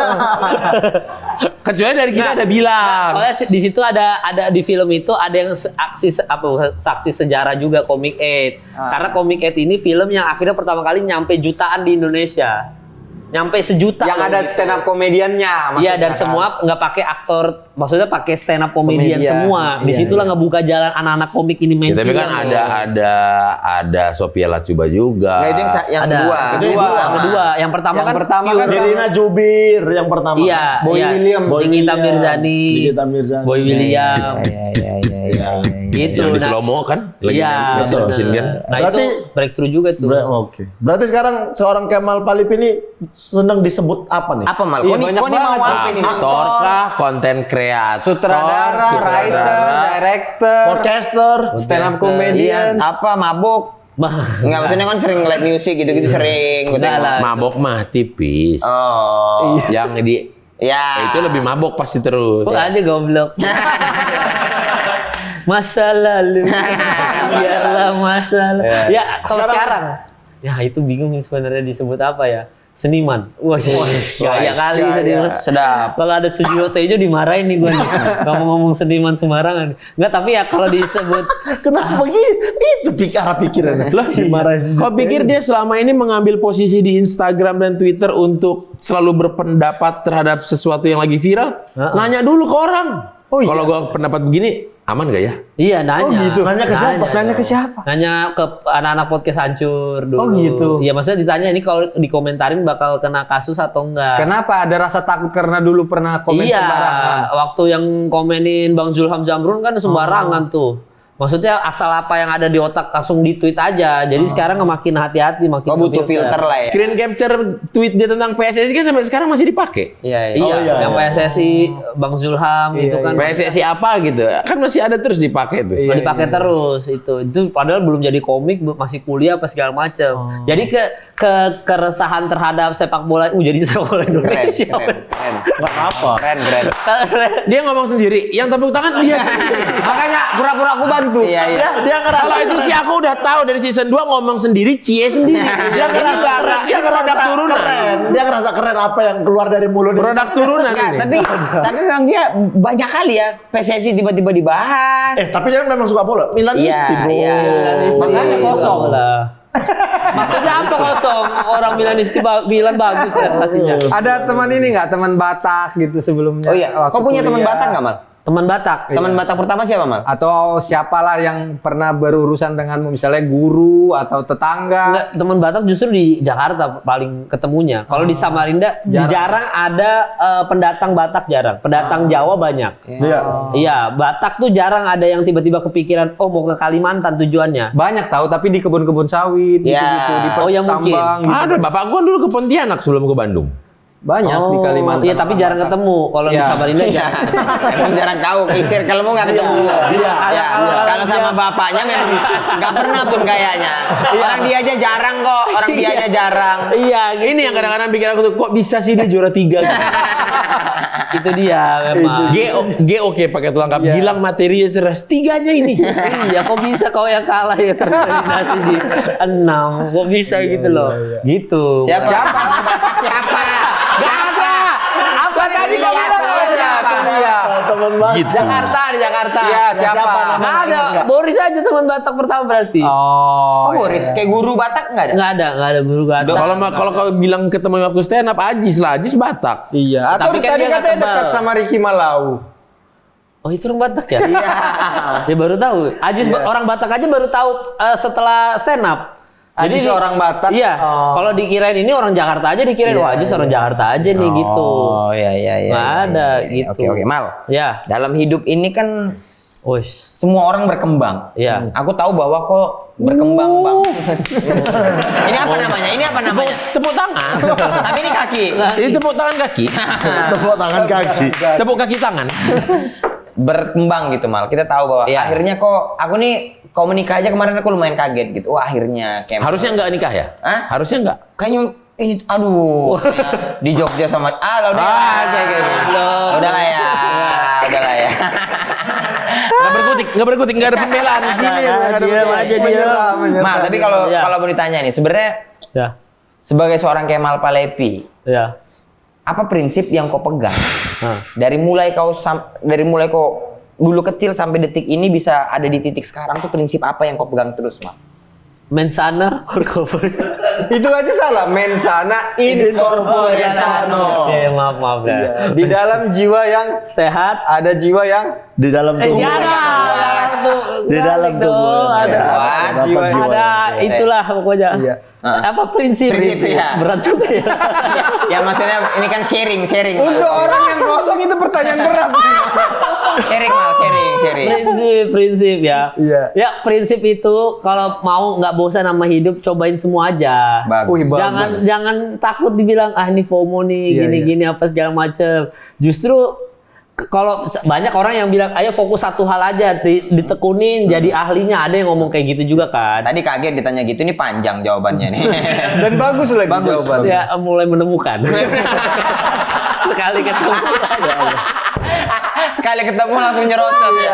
Kecuali dari kita ada bilang. Soalnya di situ ada di film itu ada yang saksi sejarah juga Comic 8. Karena Comic 8 ini film yang akhirnya pertama kali nyampe jutaan di Indonesia. Nyampe sejuta. yang ada stand up komediannya. Iya, dan kan? semua nggak pakai aktor, maksudnya pakai stand up komedian Komedian. semua. Disitulah ngebuka jalan anak-anak komik ini main Ya, tapi film. kan ada Sophia Latjuba juga. Nah, itu yang Ada. kedua. Itu yang kedua. Yang pertama Yang kan pertama pure. kan Nirina Jubir yang pertama. Iya, Boy iya. William. Nikita Mirzani. Nikita Mirzani. Boy William. Iya. Gitu. Yang di Nah, slow mo kan? Lagi Iya, mesin kan? nah Berarti- itu breakthrough juga tuh. Oke. Berarti sekarang seorang Kemal Palip ini senang disebut apa nih? Apa Mal? Iya, Kok banyak nih mau banget. apa ini? Aktor kah, konten kreator, Sutradara, writer, director, Podcaster. stand up Iya, comedian. apa mabuk? Enggak, maksudnya kan sering live music gitu-gitu sering. Enggak lah. mabok mah tipis. Oh. Yang di Ya. itu lebih mabok pasti terus. Kok aja goblok. Masa lalu. Biarlah masa lalu. Ya, kalau sekarang. Ya, itu bingung sebenarnya disebut apa ya? Seniman. Wah, gaya kali seniman. Sedap. Kalau ada Sujiwo Tejo dimarahin nih gue nih. Kamu ngomong seniman sembarangan. Enggak, tapi ya kalau disebut Kenapa gitu? Itu pikirannya. Lah, dimarahin. Kau pikir dia selama ini mengambil posisi di Instagram dan Twitter untuk selalu berpendapat terhadap sesuatu yang lagi viral? Nanya dulu ke orang. Kalau gua pendapat begini, aman gak ya? iya nanya. Oh gitu. Nanya ke siapa? Nanya ke siapa? Nanya ke anak-anak podcast hancur dulu. Oh, gitu. Iya, maksudnya ditanya ini kalau dikomentarin bakal kena kasus atau enggak. Kenapa ada rasa takut karena dulu pernah komen Iya, sembarangan? waktu yang komenin Bang Zulham Zamrun kan sembarangan tuh. Maksudnya asal apa yang ada di otak langsung di-tweet aja. Jadi sekarang makin hati-hati, makin Kok butuh filter lah ya? Screen capture tweet dia tentang PSSI kan sampai sekarang masih dipakai. Iya, Iya, iya, yang iya. PSSI, Bang Zulham itu kan PSSI apa gitu, kan masih ada terus dipakai tuh. dipakai terus itu. Itu padahal belum jadi komik, masih kuliah apa segala macam. Jadi keresahan terhadap sepak bola, jadi sepak bola Indonesia. Keren. Nggak apa. Keren. Dia ngomong sendiri, yang tepuk tangan dia sendiri. Makanya pura-pura aku bantu. Iya. Dia ngerasa Kalau itu sih aku udah tahu dari season 2 ngomong sendiri, cie sendiri. dia ngerasa Ini produk turunan. keren. Dia ngerasa keren apa yang keluar dari mulut dia. Produk turunan Enggak, ini. tapi memang dia banyak kali ya PSSI tiba-tiba dibahas. Tapi dia memang suka bola. Milanisti, bro. Iya. Makanya kosong. Maksudnya apa kosong? Orang Milanisti bilang bagus prestasinya. Ada teman ini nggak? Teman Batak gitu sebelumnya? Oh iya, waktu kau punya teman kuliah. Batak nggak Mal? Teman Batak. Teman Batak pertama siapa Mal? Atau siapalah yang pernah berurusan denganmu, misalnya guru atau tetangga? Enggak, teman Batak justru di Jakarta paling ketemunya. Kalau di Samarinda jarang ada pendatang Batak, jarang. Pendatang Jawa banyak. Iya. Iya, Batak tuh jarang ada yang tiba-tiba kepikiran, oh mau ke Kalimantan tujuannya. Banyak tahu, tapi di kebun-kebun sawit, Ya. gitu-gitu, di Oh, ya mungkin. tambang, gitu. Ada bapak gua dulu ke Pontianak sebelum ke Bandung. Banyak di Kalimantan. Iya, tapi jarang ketemu. Kalau di Iya. Samarinda Iya. jarang. Emang jarang tahu, circle-mu nggak ketemu. Iya. Ya, kalau sama bapaknya memang nggak pernah pun kayaknya. Orang dia aja jarang kok, orang dia aja jarang. Iya, Ini yang kadang-kadang bikin aku tuh, kok bisa sih dia juara 3 gitu. itu dia memang. G oke pakai tulang kap. Gilang materinya cerdas. 3-nya ini. Iya, kok bisa kau yang kalah ya tereliminasi di 6. Kok bisa gitu loh. Gitu. Siapa? Siapa? Gak ada. Apa tadi kau bilang? Siapa? Iya. Teman banget. Gitu. Di Jakarta. Iya, siapa? Nggak ada. Boris aja teman Batak pertama berarti. Oh, Boris kayak guru Batak nggak ada? Nggak ada guru Batak. Kalau kau bilang ketemu waktu stand up Ajis lah, Ajis Batak. Iya. Atau Tapi kan tadi dia nggak katanya tebal. dekat sama Ricky Malau. Oh itu orang Batak ya? Iya. Dia baru tahu. Ajis orang Batak aja baru tahu setelah stand up. Ajis orang Batak? Iya. Oh. Kalau dikirain ini orang Jakarta aja dikirain wah Ajis orang Jakarta aja nih gitu. Oh, iya. Nggak ada gitu. Oke, Mal. Ya. Dalam hidup ini kan Wis. semua orang berkembang. Iya. Aku tahu bahwa kok berkembang, Bang. Ini apa namanya? Ini apa namanya? Tepuk tangan. Tapi ini kaki. Ini tepuk tangan kaki. Tepuk tangan kaki. Tepuk kaki tangan. Berkembang gitu, Mal. Kita tahu bahwa Iya. akhirnya kok aku nih kau menikah aja kemarin aku lumayan kaget gitu. Wah, akhirnya kayak Harusnya enggak nikah ya? Hah? Harusnya enggak. kayaknya ini aduh kayak di Jogja sama udah oke. udahlah ya. Nggak berkutik, nggak ada pembelaan. Diam aja dia. Mal, tapi kalau Iya. kalau mau ditanya nih, sebenarnya Ya. sebagai seorang Kemal Palevi, Ya. apa prinsip yang kau pegang? Nah. Dari mulai kau dulu kecil sampai detik ini bisa ada di titik sekarang tuh prinsip apa yang kau pegang terus, Mal? Mensana corporate. Itu aja salah. Mensana in corpore sano. Oke, maaf ya. Di dalam jiwa yang Sehat. ada jiwa yang Di dalam tubuh. Di dalam tubuh. Ada. Wah, jiwa yang Ada itulah pokoknya. Iya. Apa prinsip? Prinsip, ya. Berat juga ya. ya maksudnya ini kan sharing. untuk orang yang kosong itu pertanyaan berat. Sharing, Mal, sharing. Prinsip ya. Iya. Ya prinsip itu kalau mau nggak bosan sama hidup cobain semua aja. Bagus. Wih, bagus. Jangan takut dibilang ini FOMO nih Iya, gini apa segala macem. Justru kalau banyak orang yang bilang ayo fokus satu hal aja ditekunin jadi ahlinya, ada yang ngomong kayak gitu juga kan. Tadi kaget ditanya gitu, ini panjang jawabannya nih. Dan bagus lagi jawabannya. Ya mulai menemukan. Sekali ketemu Sekali ketemu langsung nyerocos ya.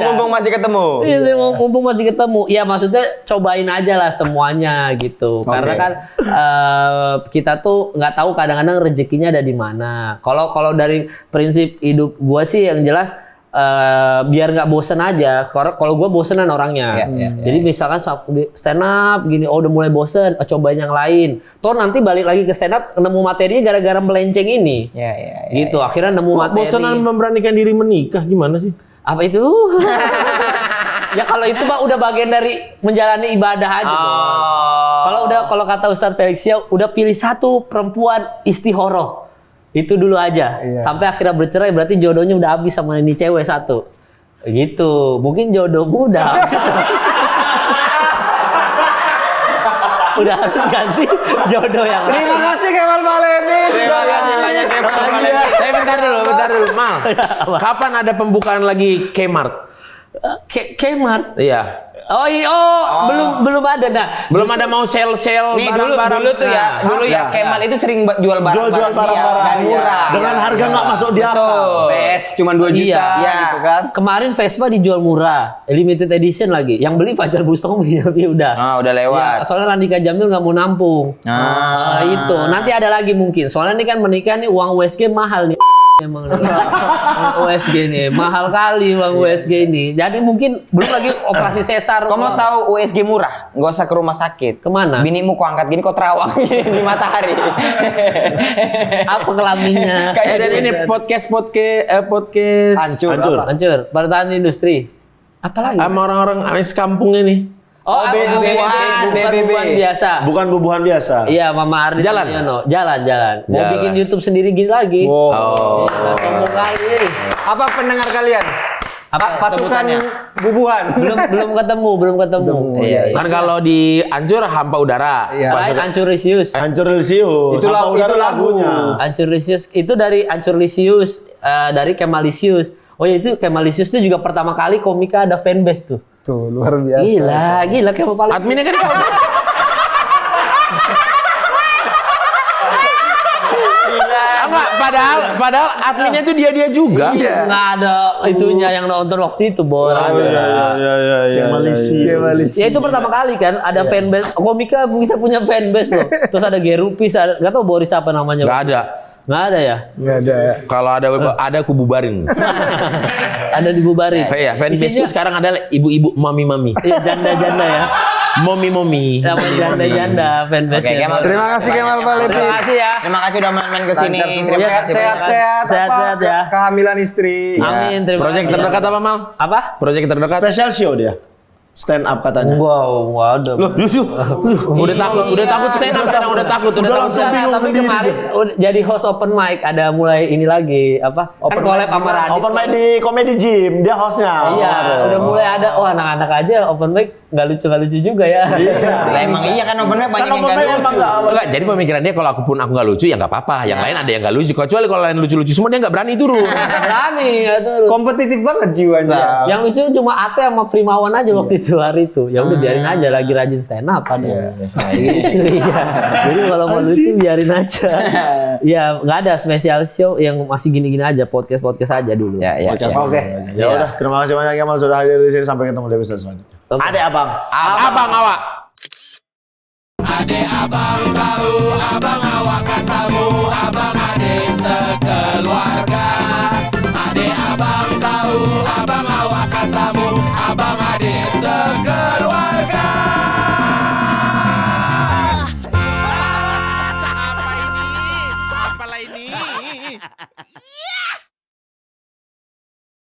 Mumpung masih ketemu. Iya sih, mumpung masih ketemu. Ya maksudnya cobain aja lah semuanya gitu. Karena kan kita tuh nggak tahu kadang-kadang rezekinya ada di mana. Kalau dari prinsip hidup gua sih yang jelas biar nggak bosen aja. Kalau gua bosenan orangnya. Jadi misalkan stand up gini, udah mulai bosen, cobain yang lain. Toh nanti balik lagi ke stand up nemu materinya gara-gara melenceng ini. Ya. Gitu. Akhirnya nemu materi. Bosanan memberanikan diri menikah gimana sih? Apa itu? Ya kalau itu Pak udah bagian dari menjalani ibadah aja. Oh. Kalau kata Ustadz Felix ya udah pilih satu perempuan istihoroh. Itu dulu aja. Sampai akhirnya bercerai berarti jodohnya udah habis sama ini cewek satu. Gitu. Mungkin jodohmu udah habis. Udah harus ganti jodoh yang lain. Terima kasih Kemal Palevi. Terima kasih banyak Kemal Palevi. Tapi bentar dulu, Mal. Kapan ada pembukaan lagi Kmart? Kmart. Iya. Belum ada. Nah, Belum ada mau sale Nih dulu tuh ya, Kemal itu sering jual Jual-jual barang-barang dan murah. dengan harga nggak masuk di akal. Betul. PS cuma 2 juta Iya. gitu kan. Kemarin Vespa dijual murah, limited edition lagi. Yang beli Fajar Bustami tapi udah. Udah lewat. Ya, soalnya Randika Jamil nggak mau nampung. Itu. Nanti ada lagi mungkin. Soalnya ini kan menikah nih uang USG mahal nih. Emang USG nih mahal kali uang USG ini. Jadi mungkin belum lagi operasi sesar. Kau mau tahu USG murah? Nggak usah ke rumah sakit. Kemana? Binimu kau angkat gini kau terawang di matahari. Apa kelaminnya? Dan ini podcast Hancur. Hancur. Pertahanan industri. Apa lagi? sama orang-orang kampung ini. bubuhan biasa. Bukan bubuhan biasa. Iya, Mama Ardi. Jalan? Jalan. Mau Jalan. bikin YouTube sendiri gini lagi. Oh. Sombong kali. Apa pendengar kalian? Apa Pasukan sebutannya? bubuhan. belum ketemu. Iya. Kan kalau di Ancur hampa udara. Iya. Lain Ancurlisius. Hancur Lisius. Itu Hampa udara lagu. Ancurlisius itu dari Ancurlisius, dari Kemalisius. Oh ya itu Kemalisius itu juga pertama kali komika ada fanbase tuh. Tuh, luar biasa. Gila Kemal paling. Adminnya kan kau. Apa? Padahal adminnya tuh dia juga. Nggak ada itunya yang nonton waktu itu, Bor. Kemalisi. Ya itu pertama kali kan ada fanbase komika bisa punya fanbase loh. Terus ada Gerupis, nggak tahu Boris apa namanya. Gak ada. Nggak ada ya? Nggak ada ya. Kalau ada aku bubarin. Ada dibubarin. Iya, fanbase Isinya- sekarang ada ibu-ibu, mami-mami. Iya, janda-janda ya. Momi-momi. Sama janda-janda fanbase. Oke, Kemal. Terima kasih Kemal Palevi. Terima kasih ya. Terima kasih udah main-main ke sini. Lancar semua. Terima kasih. Sehat-sehat. Sehat-sehat ya. Kehamilan istri. Amin, terima Project kasih. terdekat apa, Mal? Apa? Project terdekat. Special show dia. Stand up katanya. Wow, waduh. Udah takut stand up sekarang, udah takut. Langsung bingung tapi kemarin udah jadi host open mic, ada mulai ini lagi apa? Kan collab sama Radit. Open mic di Comedy Gym, dia hostnya. Iya, udah mulai ada. Oh, anak-anak aja open mic nggak lucu juga ya. Lah emang iya kan open mic banyak yang open gak mic emang lucu. Enggak, jadi pemikiran dia kalau aku pun aku nggak lucu ya nggak apa-apa. Yang lain ada yang nggak lucu. Kecuali kalau lain lucu-lucu semua dia nggak berani turun. Berani ya tuh. Kompetitif banget jiwanya. Yang lucu cuma Ate sama Primawan aja waktu itu hari itu. Ya udah biarin aja lagi rajin stand up ada. Gitu, iya. Jadi kalau mau lucu biarin aja. Ya nggak ada special show yang masih gini-gini aja, podcast aja dulu. Ya, ya. ya. Oke. Ya udah, terima kasih banyak Kemal sudah hadir di sini. Sampai ketemu di episode selanjutnya. Ade abang. Abang awak. Ade abang tahu, abang awak katamu, abang ade sekeluarga. Ade abang tahu, abang awak katamu, abang ade sekeluarga. Apa ini? Apalah ini?